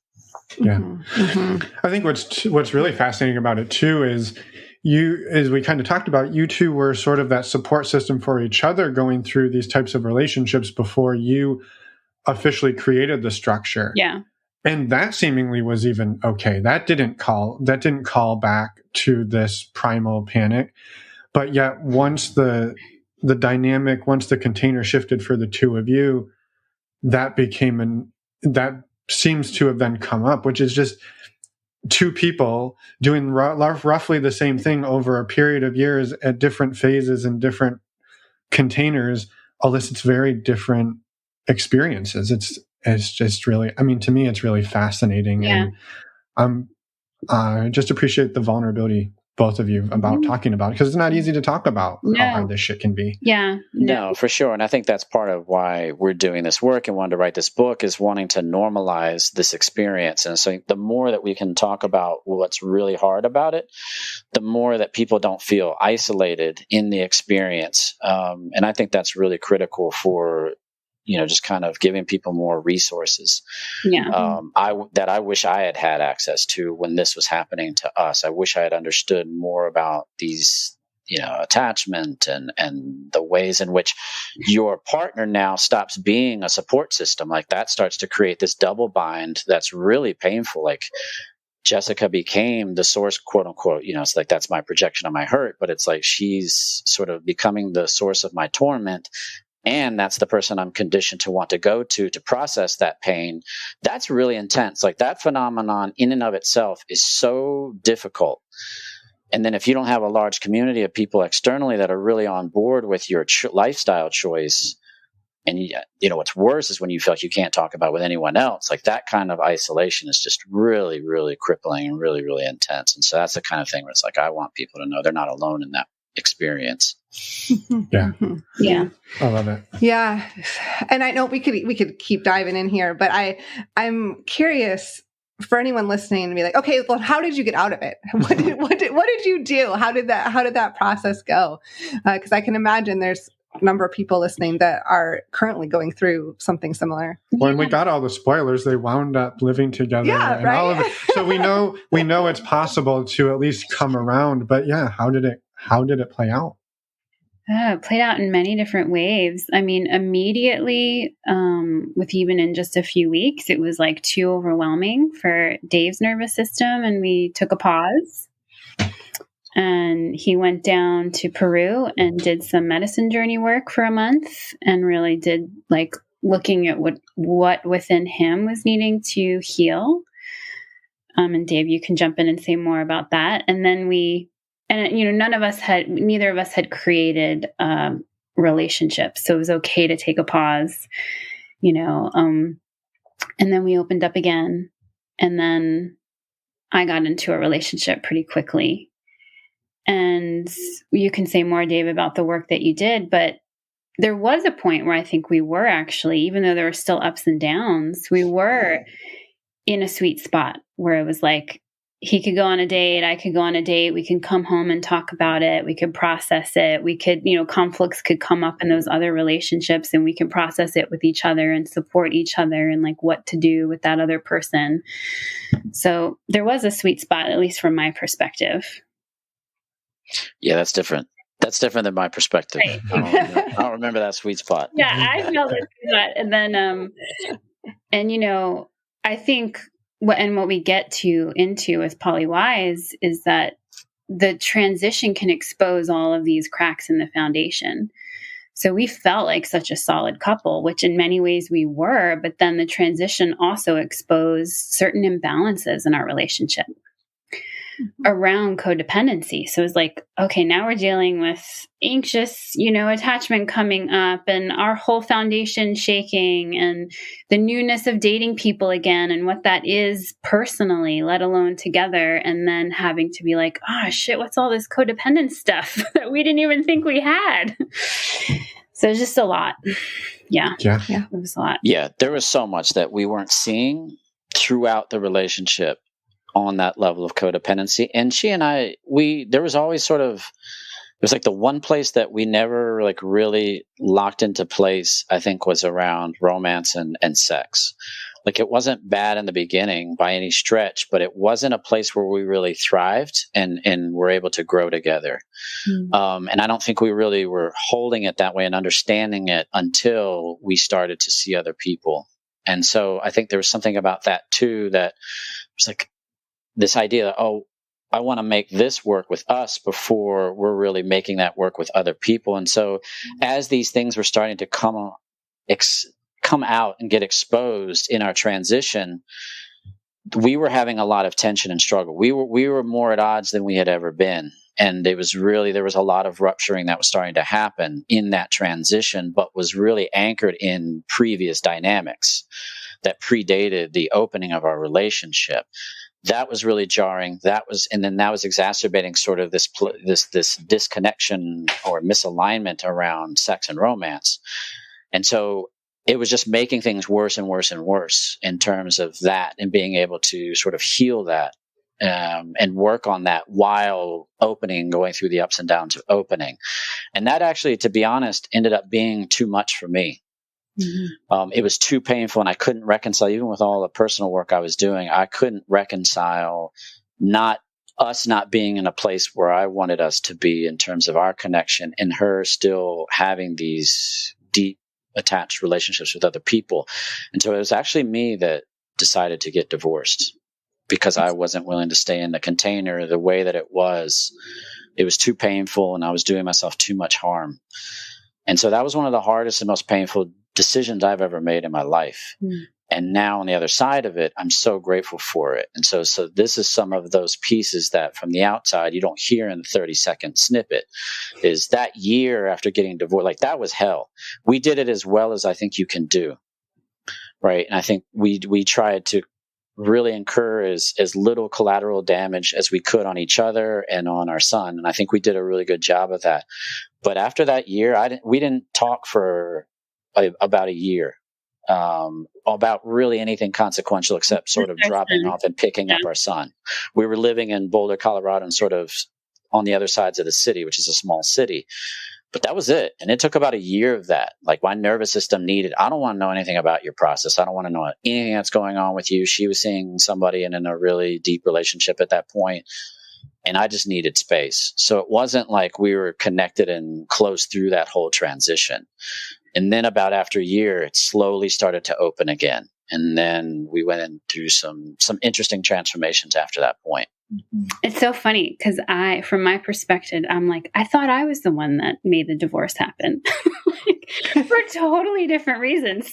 Yeah. Mm-hmm. I think what's really fascinating about it too is as we kind of talked about, you two were sort of that support system for each other going through these types of relationships before you officially created the structure. Yeah. And that seemingly was even okay. That didn't call back to this primal panic. But yet once the container shifted for the two of you, that seems to have then come up, which is just two people doing roughly the same thing over a period of years at different phases and different containers elicits very different experiences. It's just really, to me, it's really fascinating. Yeah. And I just appreciate the vulnerability, both of you, about talking about it, because it's not easy to talk about how hard this shit can be. Yeah. No, for sure. And I think that's part of why we're doing this work and wanting to write this book, is wanting to normalize this experience. And so the more that we can talk about what's really hard about it, the more that people don't feel isolated in the experience. And I think that's really critical for just kind of giving people more resources. Yeah. I wish I had access to when this was happening to us. I wish I had understood more about these, attachment and the ways in which your partner now stops being a support system. Like that starts to create this double bind that's really painful. Like Jessica became the source, quote unquote, it's like, that's my projection of my hurt, but it's like, she's sort of becoming the source of my torment. And that's the person I'm conditioned to want to go to process that pain. That's really intense. Like that phenomenon in and of itself is so difficult. And then if you don't have a large community of people externally that are really on board with your lifestyle choice, and what's worse is when you feel like you can't talk about it with anyone else, like that kind of isolation is just really, really crippling and really, really intense. And so that's the kind of thing where it's like, I want people to know they're not alone in that experience. Yeah. Yeah. I love it. Yeah. And I know we could keep diving in here, but I'm curious for anyone listening to be like, okay, well, how did you get out of it? What did you do? How did that process go? Because I can imagine there's a number of people listening that are currently going through something similar. When we got all the spoilers, they wound up living together. Yeah, and right? all of it. So we know it's possible to at least come around. But yeah, how did it play out? It played out in many different ways. Immediately, with even in just a few weeks, it was like too overwhelming for Dave's nervous system, and we took a pause. And he went down to Peru and did some medicine journey work for a month, and really did like looking at what within him was needing to heal. And Dave, you can jump in and say more about that. And then neither of us had created relationships. So it was okay to take a pause, And then we opened up again. And then I got into a relationship pretty quickly. And you can say more, Dave, about the work that you did, but there was a point where I think we were actually, even though there were still ups and downs, we were in a sweet spot where it was like, he could go on a date, I could go on a date, we can come home and talk about it, we could process it, we could, conflicts could come up in those other relationships and we can process it with each other and support each other and like what to do with that other person. So there was a sweet spot, at least from my perspective. Yeah, that's different. That's different than my perspective. Right. I don't remember that sweet spot. Yeah, I felt that sweet spot. And then, I think what we get into with PolyWise is that the transition can expose all of these cracks in the foundation. So we felt like such a solid couple, which in many ways we were, but then the transition also exposed certain imbalances in our relationship around codependency. So it's like, okay, now we're dealing with anxious, attachment coming up and our whole foundation shaking and the newness of dating people again and what that is personally, let alone together. And then having to be like, oh shit, what's all this codependent stuff that we didn't even think we had? So it's just a lot. Yeah. It was a lot. Yeah. There was so much that we weren't seeing throughout the relationship on that level of codependency. And she and I, there was always it was like the one place that we never like really locked into place, I think, was around romance and sex. Like it wasn't bad in the beginning by any stretch, but it wasn't a place where we really thrived and were able to grow together. And I don't think we really were holding it that way and understanding it until we started to see other people. And so I think there was something about that too, that was like, this idea that, I want to make this work with us before we're really making that work with other people. And so as these things were starting to come out and get exposed in our transition, we were having a lot of tension and struggle. We were more at odds than we had ever been. And there was a lot of rupturing that was starting to happen in that transition, but was really anchored in previous dynamics that predated the opening of our relationship. That was really jarring. That was exacerbating sort of this disconnection or misalignment around sex and romance. And so it was just making things worse and worse and worse in terms of that, and being able to sort of heal that and work on that while going through the ups and downs of opening. And that actually, to be honest, ended up being too much for me. Mm-hmm. It was too painful, and I couldn't reconcile, even with all the personal work I was doing, I couldn't reconcile not being in a place where I wanted us to be in terms of our connection, and her still having these deep attached relationships with other people. And so it was actually me that decided to get divorced, because I wasn't willing to stay in the container the way that it was. It was too painful, and I was doing myself too much harm. And so that was one of the hardest and most painful decisions I've ever made in my life. And now on the other side of it, I'm so grateful for it. And so this is some of those pieces that from the outside, you don't hear in the 30-second snippet, is that year after getting divorced, like that was hell. We did it as well as I think you can do. Right. And I think we tried to really incur as little collateral damage as we could on each other and on our son. And I think we did a really good job of that. But after that year, we didn't talk for about a year about really anything consequential except sort of dropping off and picking up our son. We were living in Boulder, Colorado, and sort of on the other sides of the city, which is a small city. But that was it. And it took about a year of that. Like my nervous system I don't want to know anything about your process. I don't want to know anything that's going on with you. She was seeing somebody and in a really deep relationship at that point. And I just needed space. So it wasn't like we were connected and close through that whole transition. And then about after a year, it slowly started to open again. And then we went in through some interesting transformations after that point. It's so funny because from my perspective, I'm like, I thought I was the one that made the divorce happen. For totally different reasons.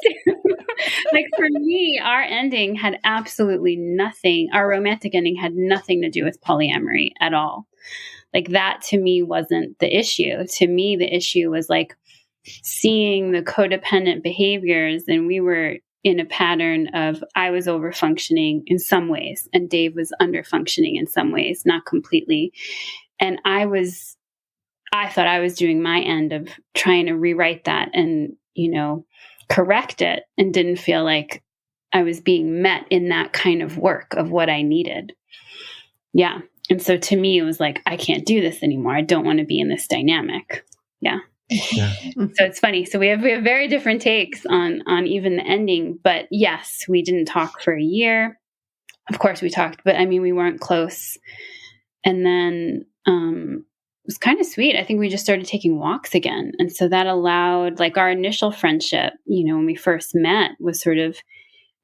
Like for me, our ending had absolutely nothing. Our romantic ending had nothing to do with polyamory at all. Like that to me wasn't the issue. To me, the issue was like seeing the codependent behaviors, and we were in a pattern of I was over functioning in some ways and Dave was under functioning in some ways, not completely. And I thought I was doing my end of trying to rewrite that and, correct it, and didn't feel like I was being met in that kind of work of what I needed. Yeah. And so to me, it was like, I can't do this anymore. I don't want to be in this dynamic. Yeah. Yeah. So it's funny. So we have very different takes on even the ending, but yes, we didn't talk for a year. Of course we talked, but we weren't close. And then, it was kind of sweet. I think we just started taking walks again. And so that allowed, like, our initial friendship, when we first met, was sort of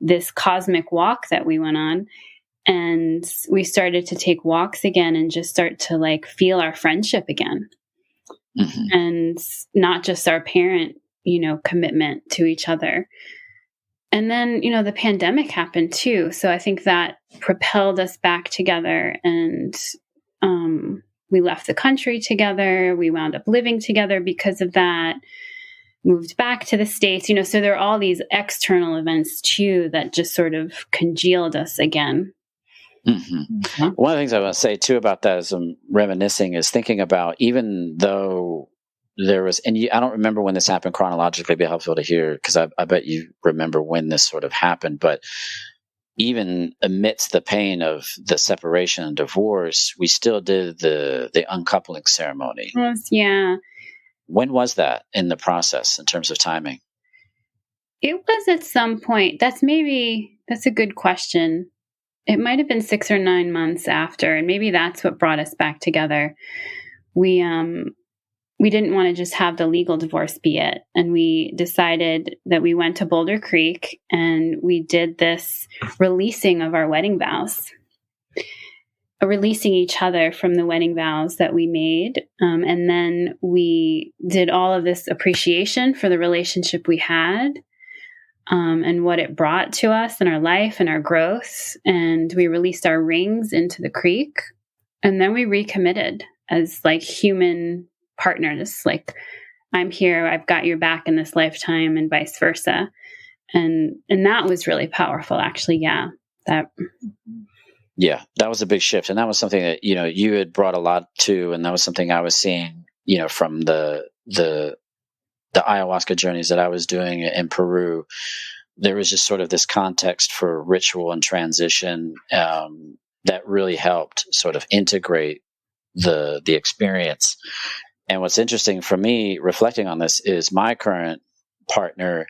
this cosmic walk that we went on. And we started to take walks again and just start to, like, feel our friendship again. Mm-hmm. And not just our parent, commitment to each other. And then, the pandemic happened too. So I think that propelled us back together, and we left the country together. We wound up living together because of that, moved back to the States, so there are all these external events too that just sort of congealed us again. Mm-hmm. Mm-hmm. One of the things I want to say too about that, as I'm reminiscing, is thinking about, even though there was, and I don't remember when this happened chronologically, it'd be helpful to hear, because I bet you remember when this sort of happened, but even amidst the pain of the separation and divorce, we still did the uncoupling ceremony. Yes, yeah. When was that in the process in terms of timing? It was at some point. That's a good question. It might have been 6 or 9 months after, and maybe that's what brought us back together. We didn't want to just have the legal divorce be it. And we decided that we went to Boulder Creek and we did this releasing of our wedding vows, releasing each other from the wedding vows that we made. And then we did all of this appreciation for the relationship we had, and what it brought to us in our life and our growth. And we released our rings into the creek. And then we recommitted as, like, human partners. Like, I'm here, I've got your back in this lifetime, and vice versa. And that was really powerful, actually. Yeah. That was a big shift. And that was something that, you had brought a lot to, and that was something I was seeing, from the ayahuasca journeys that I was doing in Peru. There was just sort of this context for ritual and transition, that really helped sort of integrate the experience. And what's interesting for me, reflecting on this, is my current partner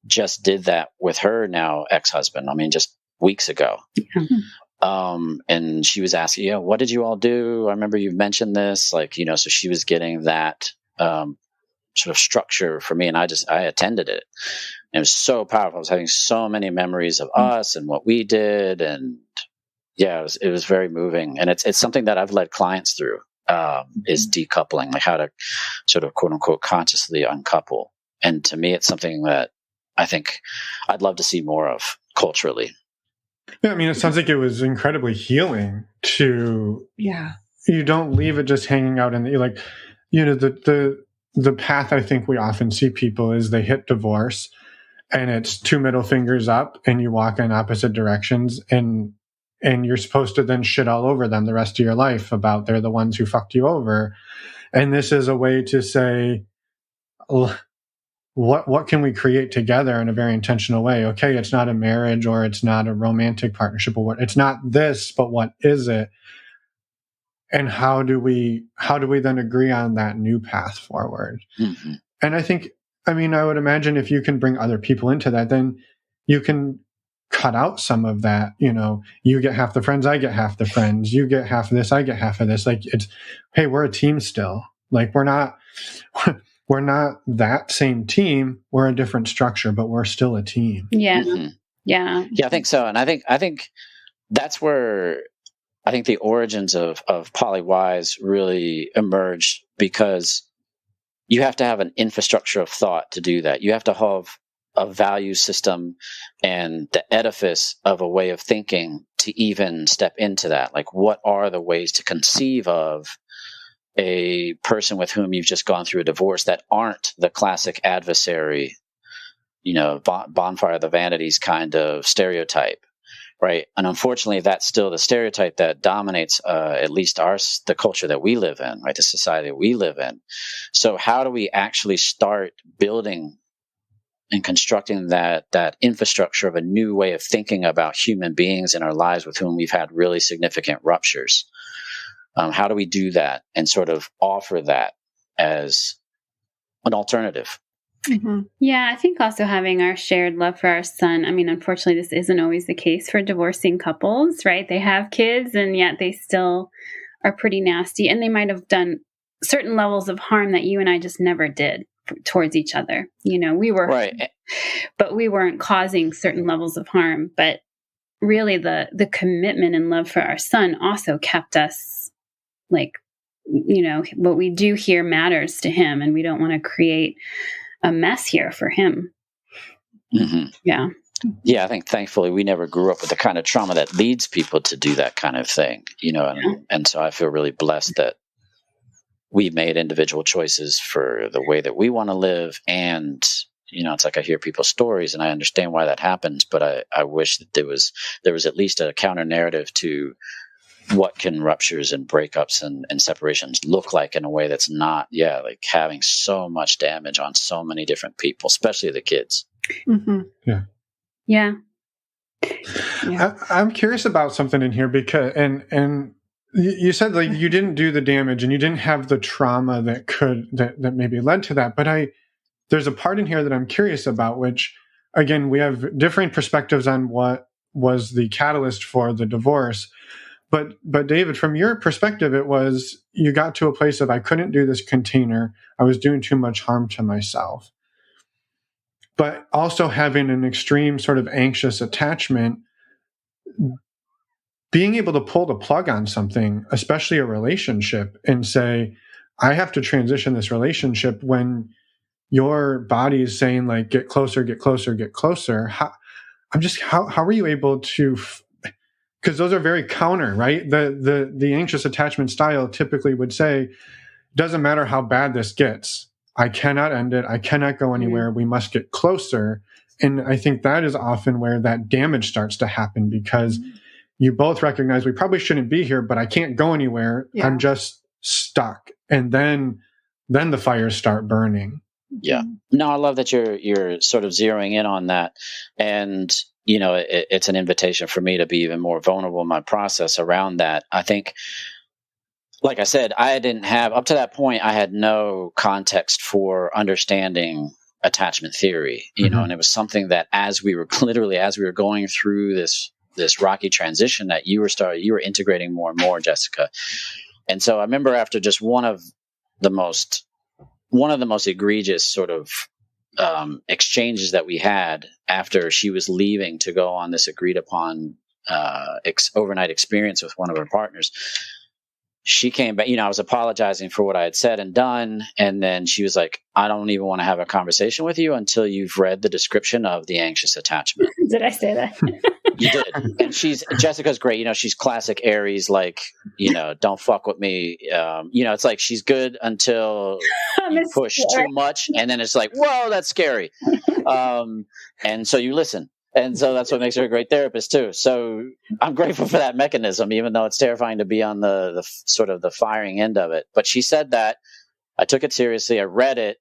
just did that with her now ex-husband. just weeks ago. Yeah. And she was asking, what did you all do? I remember you mentioned this, so she was getting that sort of structure for me, and I attended it. And it was so powerful. I was having so many memories of us and what we did, and it was very moving. And it's something that I've led clients through. Is decoupling, like how to sort of quote unquote consciously uncouple. And to me, it's something that I think I'd love to see more of culturally. Yeah, it sounds like it was incredibly healing to. Yeah. You don't leave it just hanging out in the path I think we often see people is they hit divorce, and it's 2 middle fingers up, and you walk in opposite directions, and you're supposed to then shit all over them the rest of your life about they're the ones who fucked you over. And this is a way to say, what can we create together in a very intentional way? Okay, it's not a marriage, or it's not a romantic partnership, or it's not this, but what is it? And how do we then agree on that new path forward? Mm-hmm. And I think, I would imagine if you can bring other people into that, then you can cut out some of that. You get half the friends, I get half the friends, you get half of this, I get half of this. Like, it's, hey, we're a team still. Like, we're not that same team. We're a different structure, but we're still a team. Yeah. Mm-hmm. Yeah. Yeah, I think so. And I think that's where I think the origins of PolyWise really emerged, because you have to have an infrastructure of thought to do that. You have to have a value system and the edifice of a way of thinking to even step into that. Like, what are the ways to conceive of a person with whom you've just gone through a divorce that aren't the classic adversary bonfire of the vanities kind of stereotype, right? And unfortunately, that's still the stereotype that dominates at least the culture that we live in, right? The society that we live in. So how do we actually start building and constructing that infrastructure of a new way of thinking about human beings in our lives with whom we've had really significant ruptures? How do we do that and sort of offer that as an alternative? Mm-hmm. Yeah, I think also having our shared love for our son. I mean, unfortunately, this isn't always the case for divorcing couples, right? They have kids and yet they still are pretty nasty, and they might have done certain levels of harm that you and I just never did towards each other. We were, right, but we weren't causing certain levels of harm. But really, the commitment and love for our son also kept us like, what we do here matters to him, and we don't want to create a mess here for him. Mm-hmm. Yeah. Yeah, I think thankfully we never grew up with the kind of trauma that leads people to do that kind of thing, and so I feel really blessed that we've made individual choices for the way that we want to live. And, it's like I hear people's stories and I understand why that happens, but I wish that there was at least a counter narrative to what can ruptures and breakups and separations look like in a way that's not, like having so much damage on so many different people, especially the kids. Mm-hmm. Yeah. I'm curious about something in here because, and you said like you didn't do the damage and you didn't have the trauma that maybe led to that. But there's a part in here that I'm curious about, which again, we have different perspectives on what was the catalyst for the divorce. But David, from your perspective, it was you got to a place of I couldn't do this container. I was doing too much harm to myself. But also having an extreme sort of anxious attachment, being able to pull the plug on something, especially a relationship, and say, I have to transition this relationship when your body is saying like, get closer, get closer, get closer. How were you able to... Because those are very counter, right? The anxious attachment style typically would say, doesn't matter how bad this gets. I cannot end it. I cannot go anywhere. Mm-hmm. We must get closer. And I think that is often where that damage starts to happen because you both recognize we probably shouldn't be here, but I can't go anywhere. Yeah. I'm just stuck. And then the fires start burning. Yeah. No, I love that you're sort of zeroing in on that. And it's an invitation for me to be even more vulnerable in my process around that. I think, like I said, I didn't have, up to that point, I had no context for understanding attachment theory, and it was something that as we were going through this rocky transition that you were integrating more and more, Jessica. And so I remember after just one of the most egregious sort of exchanges that we had after she was leaving to go on this agreed upon overnight experience with one of her partners. She came back, I was apologizing for what I had said and done. And then she was like, I don't even want to have a conversation with you until you've read the description of the anxious attachment. Did I say that? You did. And Jessica's great. She's classic Aries, like, don't fuck with me. It's like she's good until you push too much. And then it's like, whoa, that's scary. And so you listen. And so that's what makes her a great therapist too. So I'm grateful for that mechanism, even though it's terrifying to be on the sort of the firing end of it. But she said that. I took it seriously. I read it,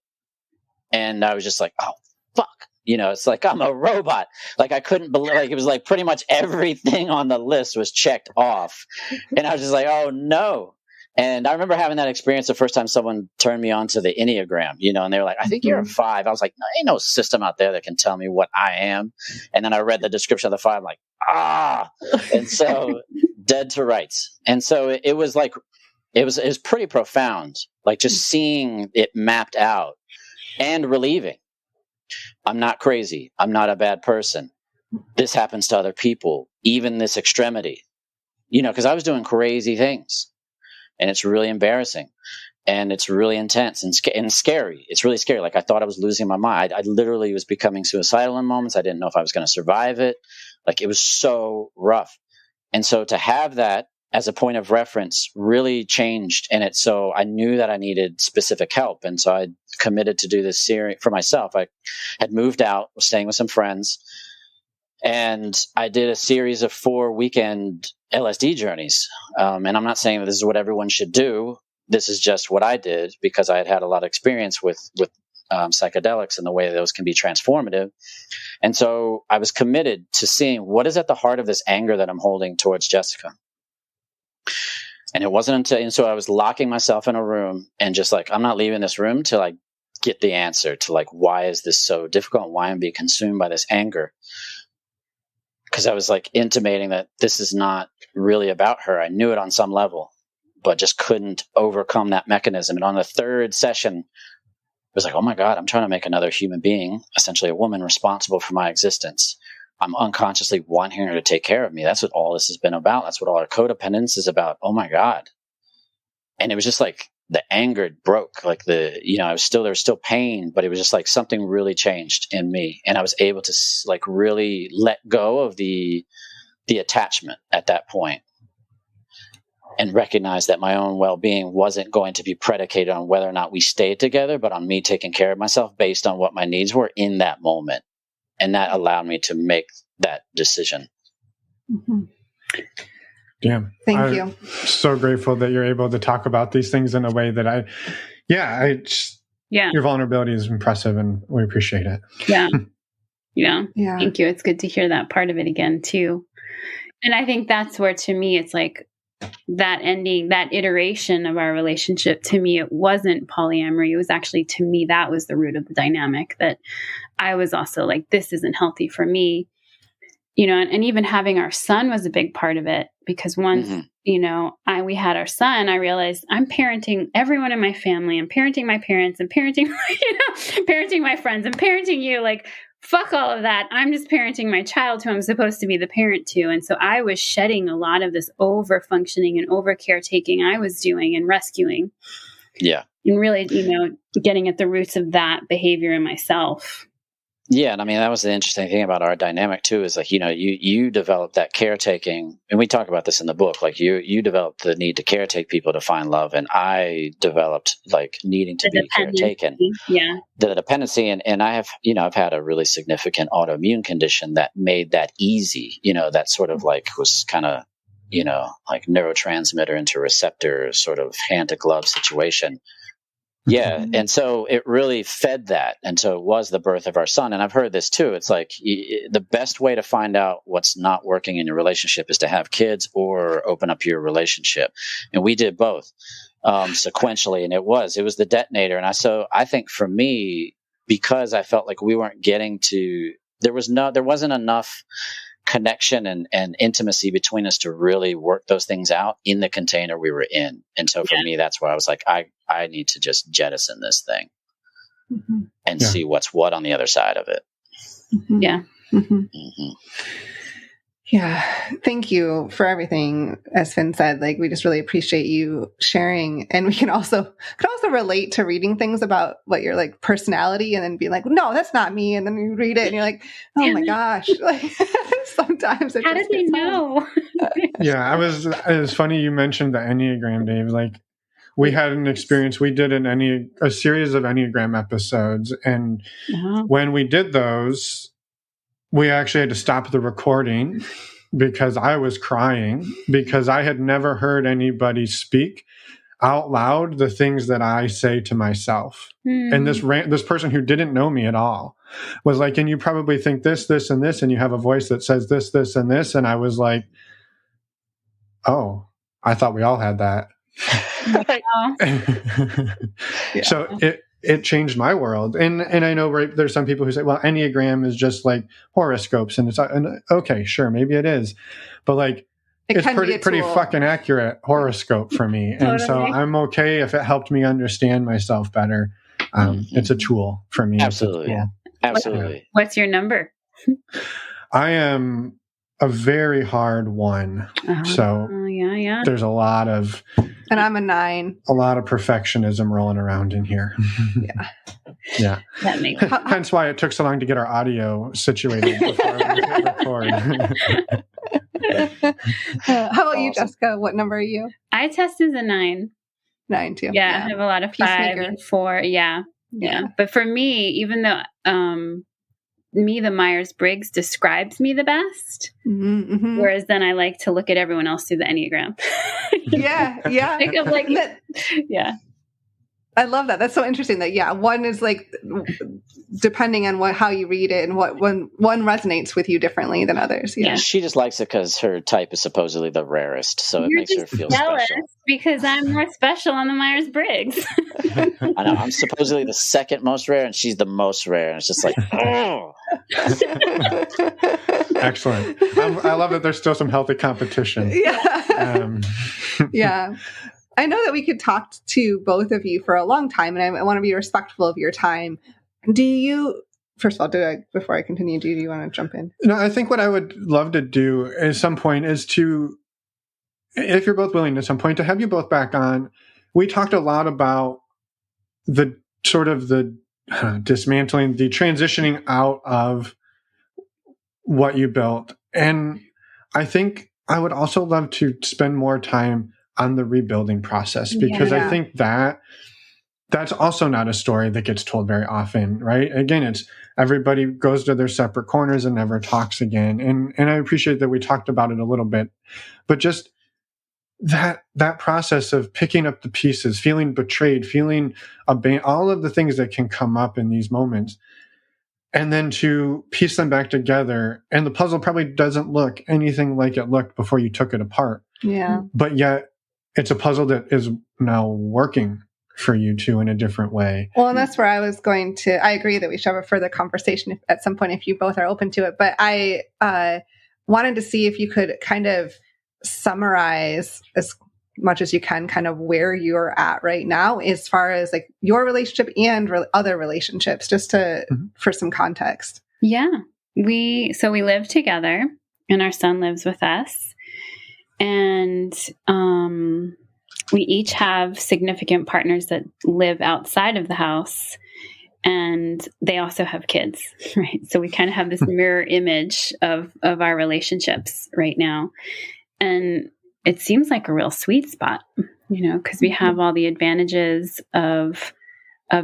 and I was just like, oh, fuck. It's like I'm a robot. Like I couldn't believe, like it was like pretty much everything on the list was checked off. And I was just like, oh no. And I remember having that experience the first time someone turned me on to the Enneagram, and they were like, I think you're a 5. I was like, no, ain't no system out there that can tell me what I am. And then I read the description of the 5, I'm like, and so dead to rights. And so it was like, it was pretty profound, like just seeing it mapped out and relieving. I'm not crazy. I'm not a bad person. This happens to other people, even this extremity, because I was doing crazy things. And it's really embarrassing, and it's really intense and scary. It's really scary. Like I thought I was losing my mind. I literally was becoming suicidal in moments. I didn't know if I was going to survive it. Like it was so rough. And so to have that as a point of reference really changed in it. So I knew that I needed specific help. And so I committed to do this series for myself. I had moved out, was staying with some friends, and I did a series of 4 weekend LSD journeys. And I'm not saying that this is what everyone should do. This is just what I did because I had had a lot of experience with psychedelics and the way those can be transformative. And so I was committed to seeing what is at the heart of this anger that I'm holding towards Jessica. And it wasn't until, and so I was locking myself in a room and just like, I'm not leaving this room till I get the answer to like, why is this so difficult? Why I'm being consumed by this anger? Because I was like intimating that this is not really about her. I knew it on some level, but just couldn't overcome that mechanism. And on the 3rd session, it was like, oh my God, I'm trying to make another human being, essentially a woman, responsible for my existence. I'm unconsciously wanting her to take care of me. That's what all this has been about. That's what all our codependence is about. Oh my God. And it was just like the anger broke, like there was still pain, but it was just like something really changed in me. And I was able to like really let go of the attachment at that point and recognize that my own well-being wasn't going to be predicated on whether or not we stayed together, but on me taking care of myself based on what my needs were in that moment. And that allowed me to make that decision. Mm-hmm. Damn. Thank you. So grateful that you're able to talk about these things in a way that your vulnerability is impressive and we appreciate it. Yeah. Thank you. It's good to hear that part of it again too. And I think that's where, to me, it's like that ending, that iteration of our relationship, to me, it wasn't polyamory. It was actually, to me, that was the root of the dynamic, that I was also like, this isn't healthy for me, and even having our son was a big part of it, because once, we had our son, I realized I'm parenting everyone in my family. I'm parenting my parents and parenting, parenting my friends and parenting you. Like, fuck all of that. I'm just parenting my child who I'm supposed to be the parent to. And so I was shedding a lot of this over functioning and over caretaking I was doing and rescuing. Yeah. And really, getting at the roots of that behavior in myself. Yeah. And I mean, that was the interesting thing about our dynamic too, is like, you developed that caretaking, and we talk about this in the book, like you developed the need to caretake people to find love. And I developed like needing to be caretaken. Yeah. The dependency. And I have, I've had a really significant autoimmune condition that made that easy, that sort of like was kind of, like neurotransmitter into receptor sort of hand to glove situation. Yeah. And so it really fed that. And so it was the birth of our son. And I've heard this too. It's like the best way to find out what's not working in your relationship is to have kids or open up your relationship. And we did both sequentially. And it was the detonator. And I think for me, because I felt like we weren't getting to, there wasn't enough connection and intimacy between us to really work those things out in the container we were in. And so for me, that's where I was like, I need to just jettison this thing and see what's what on the other side of it. Mm-hmm. Yeah. Mm-hmm. Mm-hmm. Yeah. Thank you for everything. As Finn said, like, we just really appreciate you sharing. And we can also relate to reading things about what your like personality and then be like, no, that's not me. And then you read it and you're like, oh my gosh. Like sometimes how did they know? Yeah. It was funny you mentioned the Enneagram, Dave. Like, we had an experience. We did a series of Enneagram episodes. And when we did those, we actually had to stop the recording because I was crying, because I had never heard anybody speak out loud the things that I say to myself. And this person who didn't know me at all was like, and you probably think this, this, and this, and you have a voice that says this, this, and this. And I was like, oh, I thought we all had that. So it changed my world. And I know there's some people who say, well, Enneagram is just like horoscopes. And okay, sure, maybe it is. But like, it's pretty fucking accurate horoscope for me. And so I'm okay if it helped me understand myself better. It's a tool for me. Absolutely. Absolutely. What's your number? I am a very hard 1. So there's a lot of... And I'm a 9. A lot of perfectionism rolling around in here. Yeah. That makes sense. Hence why it took so long to get our audio situated before we hit record. How about you, Jessica? What number are you? I test as a 9. 9 too. Yeah, I have a lot of 5 and 4. Yeah. But for me, even though the Myers-Briggs describes me the best, whereas then I like to look at everyone else through the Enneagram. Yeah. Yeah. I love that. That's so interesting that, one is like, depending on how you read it and what one resonates with you differently than others. Yeah. She just likes it because her type is supposedly the rarest. So it makes her feel special. Because I'm more special on the Myers-Briggs. I know. I'm supposedly the second most rare and she's the most rare. And it's just like, oh. Excellent. I love that there's still some healthy competition. Yeah. Yeah. I know that we could talk to both of you for a long time, and I want to be respectful of your time. First of all, before I continue, do you want to jump in? No, I think what I would love to do at some point is to, if you're both willing at some point, to have you both back on. We talked a lot about the sort of the dismantling, the transitioning out of what you built. And I think I would also love to spend more time on the rebuilding process, because I think that's also not a story that gets told very often, right? Again, it's everybody goes to their separate corners and never talks again. And I appreciate that we talked about it a little bit, but just that process of picking up the pieces, feeling betrayed, feeling abandoned, all of the things that can come up in these moments, and then to piece them back together. And the puzzle probably doesn't look anything like it looked before you took it apart. Yeah. But yet it's a puzzle that is now working for you two in a different way. Well, and that's where I was going to, I agree that we should have a further conversation at some point if you both are open to it. But I wanted to see if you could kind of summarize as much as you can kind of where you're at right now as far as like your relationship and other relationships, just to for some context. Yeah. We live together and our son lives with us. And we each have significant partners that live outside of the house, and they also have kids, right? So we kind of have this mirror image of our relationships right now. And it seems like a real sweet spot, because we have all the advantages of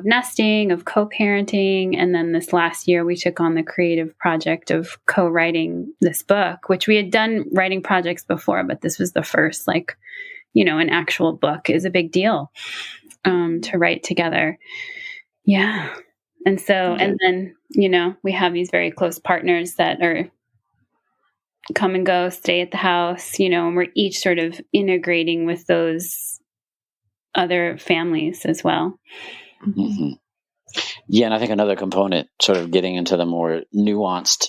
nesting, of co-parenting. And then this last year, we took on the creative project of co-writing this book, which we had done writing projects before, but this was the first, an actual book is a big deal to write together. Yeah. And so, and then, we have these very close partners that are come and go, stay at the house, and we're each sort of integrating with those other families as well. Mm-hmm. Yeah, and I think another component, sort of getting into the more nuanced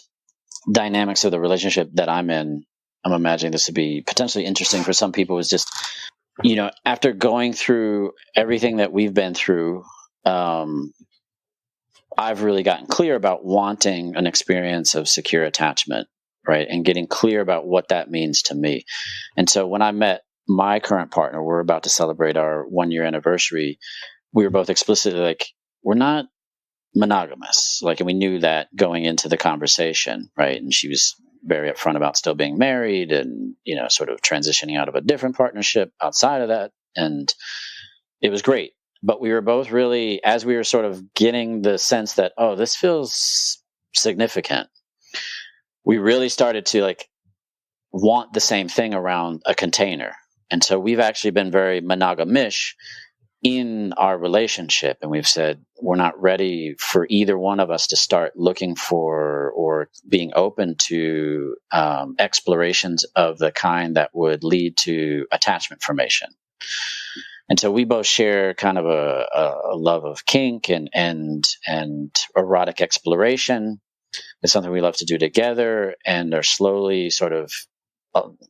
dynamics of the relationship that I'm in, I'm imagining this would be potentially interesting for some people, is just, after going through everything that we've been through, I've really gotten clear about wanting an experience of secure attachment, right? And getting clear about what that means to me. And so when I met my current partner, we're about to celebrate our 1-year anniversary. We were both explicitly like, we're not monogamous. And we knew that going into the conversation, right? And she was very upfront about still being married and, sort of transitioning out of a different partnership outside of that. And it was great. But we were both really, as we were sort of getting the sense that, oh, this feels significant, we really started to want the same thing around a container. And so we've actually been very monogamish in our relationship. And we've said we're not ready for either one of us to start looking for or being open to explorations of the kind that would lead to attachment formation. And so we both share kind of a love of kink and erotic exploration. It's something we love to do together, and are slowly sort of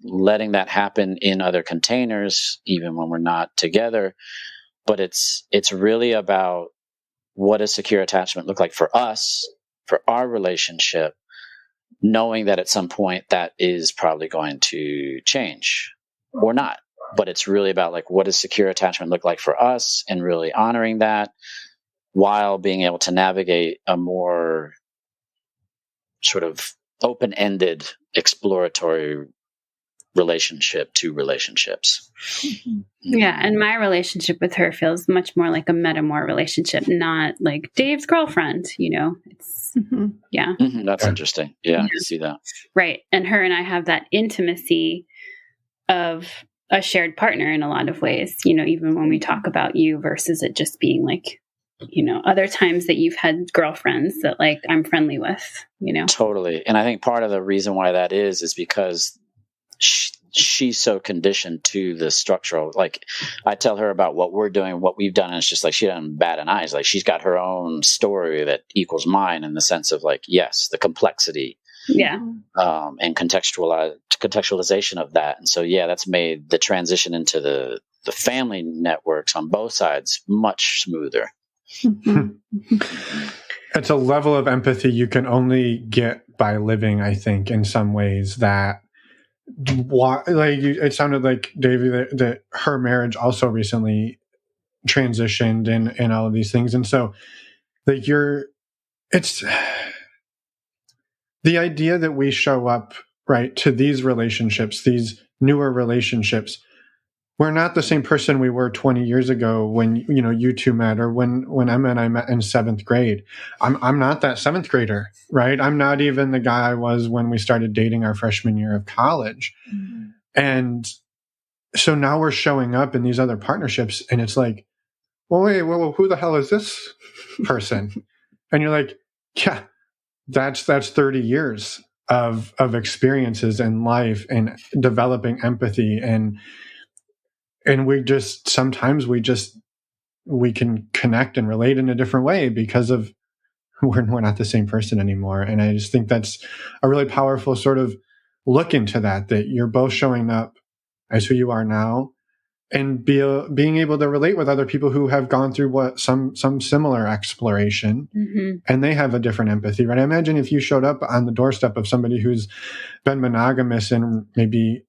letting that happen in other containers, even when we're not together. But it's really about, what does secure attachment look like for us, for our relationship, knowing that at some point that is probably going to change or not. But it's really about what does secure attachment look like for us, and really honoring that while being able to navigate a more sort of open-ended exploratory relationship to relationships. Yeah, and my relationship with her feels much more like a metamor relationship, not like Dave's girlfriend, It's yeah. That's interesting. Yeah, I can see that. Right. And her and I have that intimacy of a shared partner in a lot of ways, even when we talk about you versus it just being like, other times that you've had girlfriends that like I'm friendly with, Totally. And I think part of the reason why that is because she's so conditioned to the structural, like I tell her about what we're doing, what we've done, and it's just like she doesn't bat an eye. It's like she's got her own story that equals mine in the sense of like, yes, the complexity, and contextualization of that. And so, that's made the transition into the family networks on both sides much smoother. It's a level of empathy you can only get by living, I think, in some ways that. It sounded like, David, that her marriage also recently transitioned and all of these things. And so it's the idea that we show up, right, to these relationships, these newer relationships. We're not the same person we were 20 years ago when, you two met, or when I met in 7th grade. I'm not that 7th grader, right? I'm not even the guy I was when we started dating our freshman year of college. Mm-hmm. And so now we're showing up in these other partnerships and it's like, well, wait, who the hell is this person? And you're like, yeah, that's 30 years of experiences in life and developing empathy and sometimes we can connect and relate in a different way because of we're not the same person anymore. And I just think that's a really powerful sort of look into that you're both showing up as who you are now and being able to relate with other people who have gone through some similar exploration, and they have a different empathy, right? I imagine if you showed up on the doorstep of somebody who's been monogamous in maybe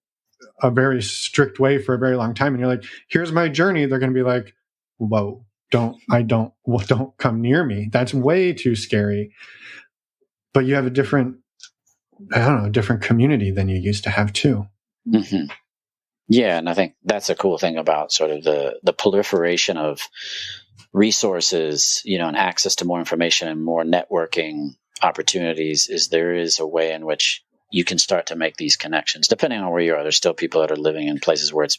a very strict way for a very long time, and you're like, here's my journey, they're going to be like, whoa, don't come near me. That's way too scary. But you have a different community than you used to have too. Mm-hmm. Yeah. And I think that's a cool thing about sort of the proliferation of resources, and access to more information and more networking opportunities is there is a way in which you can start to make these connections. Depending on where you are, there's still people that are living in places where it's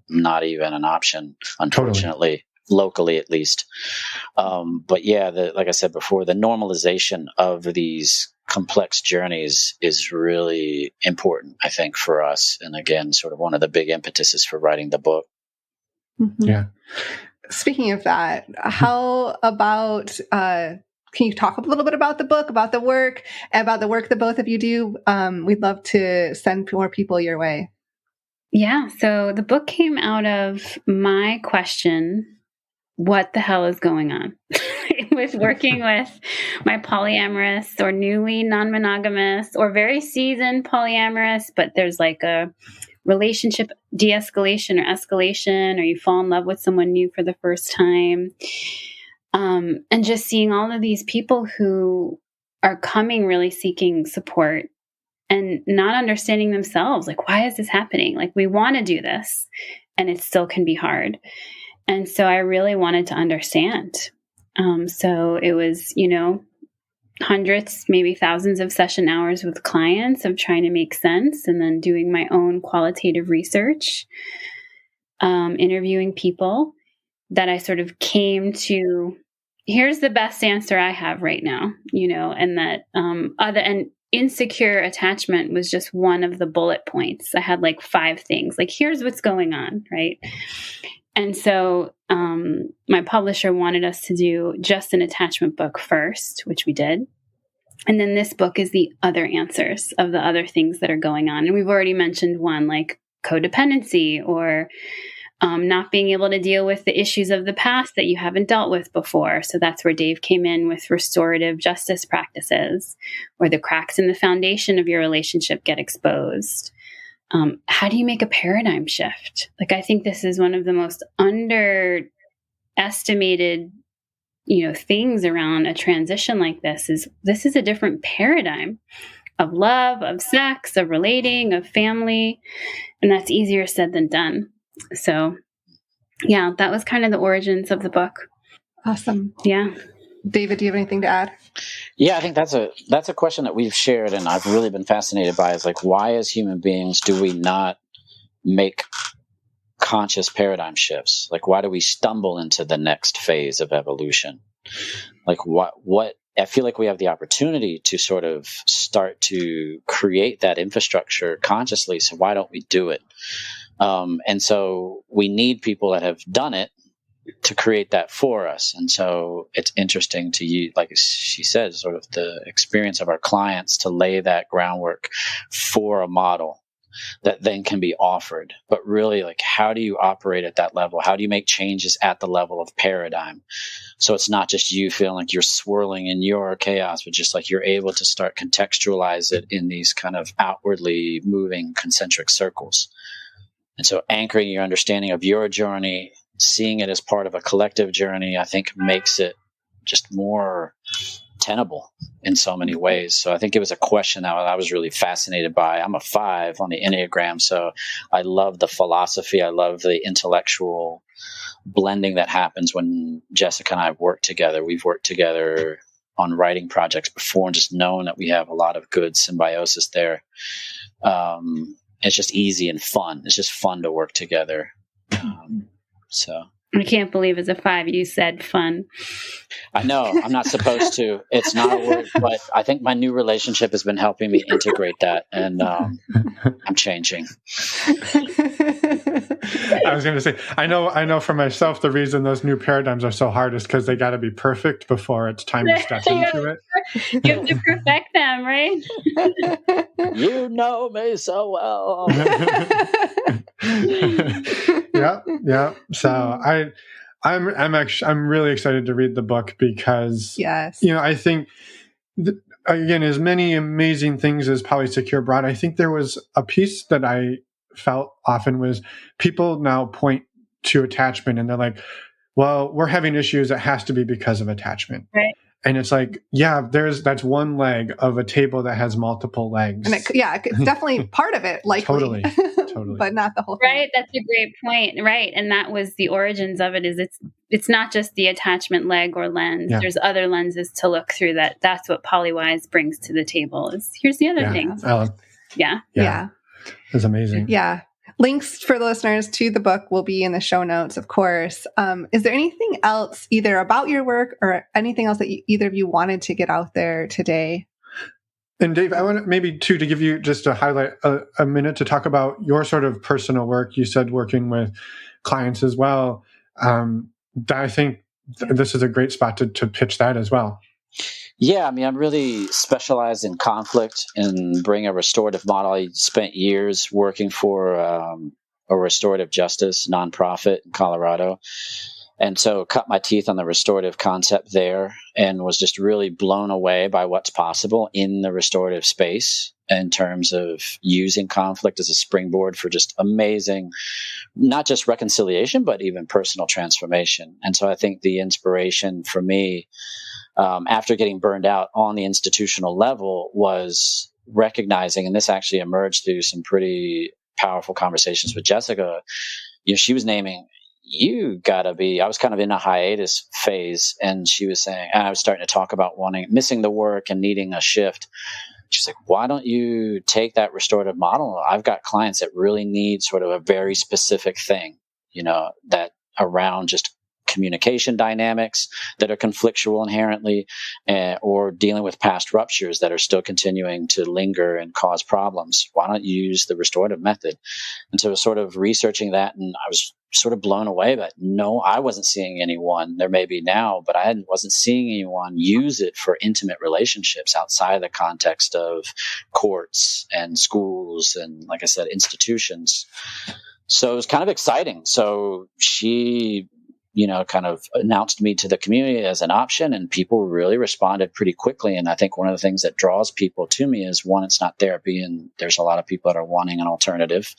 not even an option, unfortunately, locally at least. But like I said before, the normalization of these complex journeys is really important, I think, for us. And again, sort of one of the big impetuses for writing the book. Mm-hmm. Yeah. Speaking of that, how about... can you talk a little bit about the book, about the work that both of you do? We'd love to send more people your way. Yeah. So the book came out of my question, what the hell is going on? With working with my polyamorous or newly non-monogamous or very seasoned polyamorous, but there's like a relationship de-escalation or escalation, or you fall in love with someone new for the first time. And just seeing all of these people who are coming really seeking support and not understanding themselves. Like, why is this happening? Like, we want to do this and it still can be hard. And so I really wanted to understand. So it was, hundreds, maybe thousands of session hours with clients of trying to make sense, and then doing my own qualitative research, interviewing people that I sort of came to, here's the best answer I have right now, and that and insecure attachment was just one of the bullet points. I had like 5 things, like, here's what's going on, right? And so my publisher wanted us to do just an attachment book first, which we did. And then this book is the other answers of the other things that are going on. And we've already mentioned one, like codependency, or not being able to deal with the issues of the past that you haven't dealt with before. So that's where Dave came in with restorative justice practices, where the cracks in the foundation of your relationship get exposed. How do you make a paradigm shift? Like, I think this is one of the most underestimated, things around a transition like this is a different paradigm. of love, of sex, of relating, of family. And that's easier said than done. So yeah, that was kind of the origins of the book. Awesome. Yeah. David, do you have anything to add? Yeah, I think that's a question that we've shared, and I've really been fascinated by. Is like, why as human beings do we not make conscious paradigm shifts? Like, why do we stumble into the next phase of evolution? Like, what I feel like we have the opportunity to sort of start to create that infrastructure consciously. So why don't we do it? And so we need people that have done it to create that for us. And so it's interesting to use, like she said, sort of the experience of our clients to lay that groundwork for a model that then can be offered. But really, like, how do you operate at that level? How do you make changes at the level of paradigm? So it's not just you feeling like you're swirling in your chaos, but just like you're able to start contextualize it in these kind of outwardly moving concentric circles. And so anchoring your understanding of your journey, seeing it as part of a collective journey, I think makes it just more tenable in so many ways. So I think it was a question that I was really fascinated by. I'm a 5 on the Enneagram, so I love the philosophy. I love the intellectual blending that happens when Jessica and I have worked together. We've worked together on writing projects before and just known that we have a lot of good symbiosis there. It's just easy and fun. It's just fun to work together. So I can't believe as a 5 you said fun. I know I'm not supposed to. It's not a word, but I think my new relationship has been helping me integrate that, and I'm changing. I was going to say, I know for myself, the reason those new paradigms are so hard is because they got to be perfect before it's time to step into it. You have to perfect them, right? You know me so well. Yeah. So I'm really excited to read the book because, yes, I think again, as many amazing things as Polysecure brought, I think there was a piece that I felt often was people now point to attachment and they're like, well, we're having issues. It has to be because of attachment. Right. And it's like, yeah, that's one leg of a table that has multiple legs. And it's definitely part of it, likely. Totally. But not the whole thing. Right. That's a great point. Right. And that was the origins of it, is it's not just the attachment leg or lens. Yeah. There's other lenses to look through that. That's what Polywise brings to the table. Here's the other thing. Yeah. It's amazing. Yeah. Links for the listeners to the book will be in the show notes, of course. Is there anything else either about your work or anything else that either of you wanted to get out there today? And Dave, I want maybe to give you just to highlight a minute to talk about your sort of personal work. You said working with clients as well. I think this is a great spot to pitch that as well. Yeah, I mean, I'm really specialized in conflict and bring a restorative model. I spent years working for a restorative justice nonprofit in Colorado. And so cut my teeth on the restorative concept there and was just really blown away by what's possible in the restorative space in terms of using conflict as a springboard for just amazing, not just reconciliation, but even personal transformation. And so I think the inspiration for me, after getting burned out on the institutional level, was recognizing, and this actually emerged through some pretty powerful conversations with Jessica. She was naming, I was kind of in a hiatus phase, and she was saying, I was starting to talk about missing the work and needing a shift. She's like, why don't you take that restorative model? I've got clients that really need sort of a very specific thing, that around just communication dynamics that are conflictual inherently, or dealing with past ruptures that are still continuing to linger and cause problems. Why don't you use the restorative method? And so sort of researching that, and I was sort of blown away, but no, I wasn't seeing anyone, there may be now, but I wasn't seeing anyone use it for intimate relationships outside of the context of courts and schools and, like I said, institutions. So it was kind of exciting. So she kind of announced me to the community as an option, and people really responded pretty quickly. And I think one of the things that draws people to me is, one, it's not therapy, and there's a lot of people that are wanting an alternative,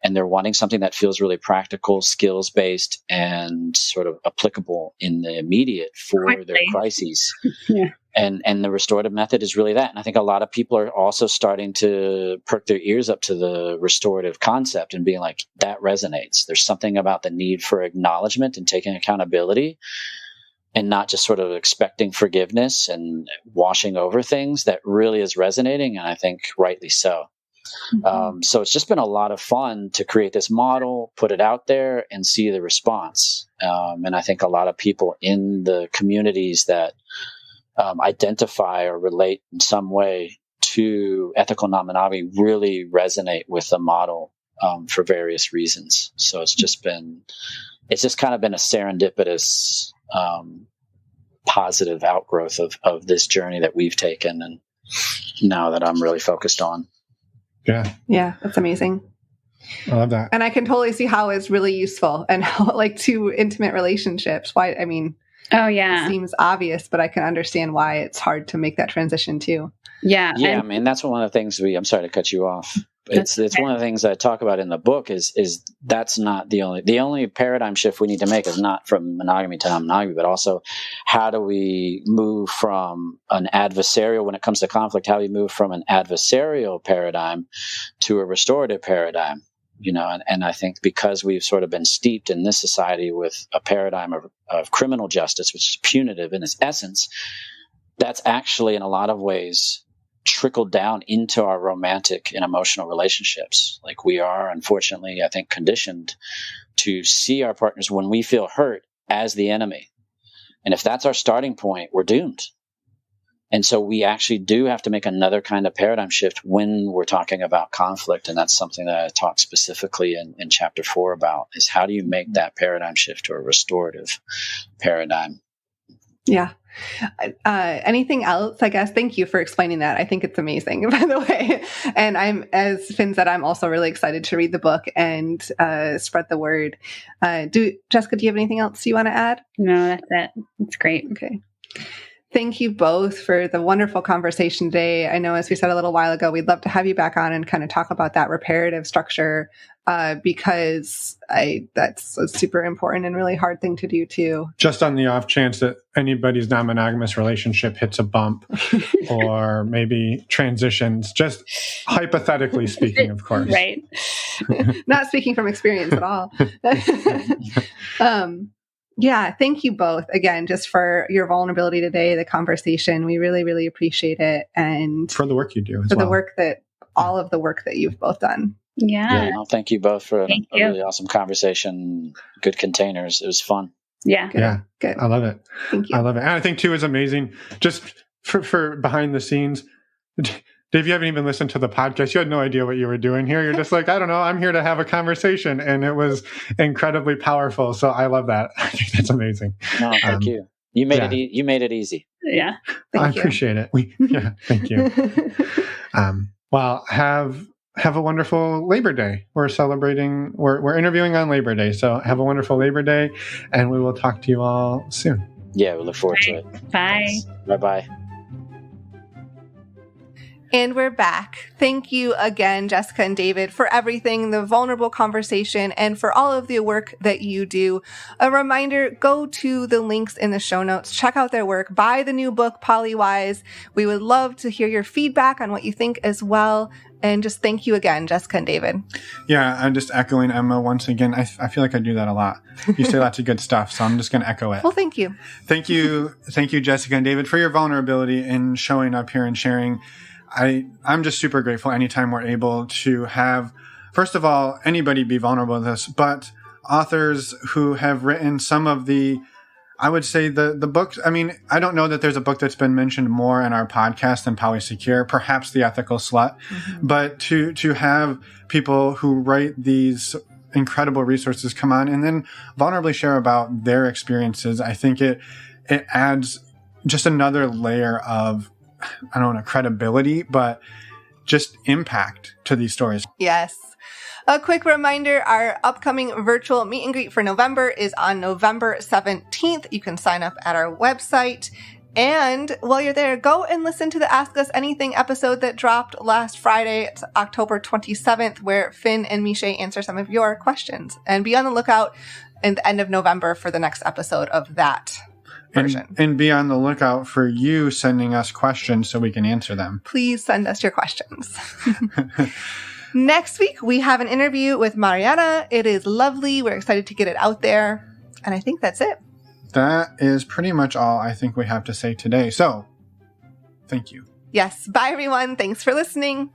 and they're wanting something that feels really practical, skills-based, and sort of applicable in the immediate for their crises. Yeah. And the restorative method is really that. And I think a lot of people are also starting to perk their ears up to the restorative concept and being like, that resonates. There's something about the need for acknowledgement and taking accountability and not just sort of expecting forgiveness and washing over things that really is resonating. And I think rightly so. So it's just been a lot of fun to create this model, put it out there, and see the response. And I think a lot of people in the communities that identify or relate in some way to ethical non-monogamy really resonate with the model for various reasons. So it's just kind of been a serendipitous, positive outgrowth of this journey that we've taken, and now that I'm really focused on. Yeah, that's amazing. I love that. And I can totally see how it's really useful and how, like, to intimate relationships. Why, I mean, oh yeah, it seems obvious, but I can understand why it's hard to make that transition too. Yeah. I mean, that's one of the things I'm sorry to cut you off. It's one of the things I talk about in the book is that's not the only paradigm shift we need to make is not from monogamy to non-monogamy, but also how do we move from an adversarial, when it comes to conflict, how do we move from an adversarial paradigm to a restorative paradigm? And I think because we've sort of been steeped in this society with a paradigm of criminal justice, which is punitive in its essence, that's actually in a lot of ways trickled down into our romantic and emotional relationships. Like, we are, unfortunately, I think, conditioned to see our partners when we feel hurt as the enemy. And if that's our starting point, we're doomed. And so we actually do have to make another kind of paradigm shift when we're talking about conflict. And that's something that I talk specifically in chapter 4 about, is how do you make that paradigm shift to a restorative paradigm? Yeah. Anything else, I guess? Thank you for explaining that. I think it's amazing, by the way. And as Finn said, I'm also really excited to read the book and spread the word. Jessica, do you have anything else you want to add? No, that's it. It's great. Okay. Thank you both for the wonderful conversation today. I know, as we said a little while ago, we'd love to have you back on and kind of talk about that reparative structure, because that's a super important and really hard thing to do too. Just on the off chance that anybody's non-monogamous relationship hits a bump or maybe transitions, just hypothetically speaking, of course. Right. Not speaking from experience at all. Yeah, thank you both again, just for your vulnerability today, the conversation. We really, really appreciate it. And for the work you do as for well. all of the work that you've both done. Yeah. No, thank you both for a really awesome conversation. Good containers. It was fun. Yeah. Good. Yeah. Good. I love it. Thank you. I love it. And I think too is amazing just for behind the scenes. Dave, you haven't even listened to the podcast. You had no idea what you were doing here. You're just like, I don't know, I'm here to have a conversation. And it was incredibly powerful. So I love that. I think that's amazing. No, thank you. You made it easy. Yeah. I appreciate it. Thank you. Well, have a wonderful Labor Day. We're celebrating, we're interviewing on Labor Day. So have a wonderful Labor Day, and we will talk to you all soon. Yeah, we look forward to it. Bye. Bye-bye. And we're back. Thank you again, Jessica and David, for everything, the vulnerable conversation, and for all of the work that you do. A reminder, go to the links in the show notes, check out their work, buy the new book, Polywise. We would love to hear your feedback on what you think as well. And just thank you again, Jessica and David. Yeah, I'm just echoing Emma once again. I feel like I do that a lot. You say lots of good stuff, so I'm just going to echo it. Well, thank you. Thank you, Jessica and David, for your vulnerability in showing up here and sharing. I'm just super grateful anytime we're able to have, first of all, anybody be vulnerable with us, but authors who have written some of the, I would say the books. I mean, I don't know that there's a book that's been mentioned more in our podcast than Polysecure, perhaps The Ethical Slut, but to have people who write these incredible resources come on and then vulnerably share about their experiences, I think it adds just another layer of, I don't know, credibility, but just impact to these stories. Yes. A quick reminder, our upcoming virtual meet and greet for November is on November 17th. You can sign up at our website. And while you're there, go and listen to the Ask Us Anything episode that dropped last Friday. It's October 27th, where Finn and Mishay answer some of your questions. And be on the lookout at the end of November for the next episode of that. version. And be on the lookout for you sending us questions so we can answer them. Please send us your questions. Next week, we have an interview with Mariana. It is lovely. We're excited to get it out there. And I think that's it. That is pretty much all I think we have to say today. So, thank you. Yes. Bye, everyone. Thanks for listening.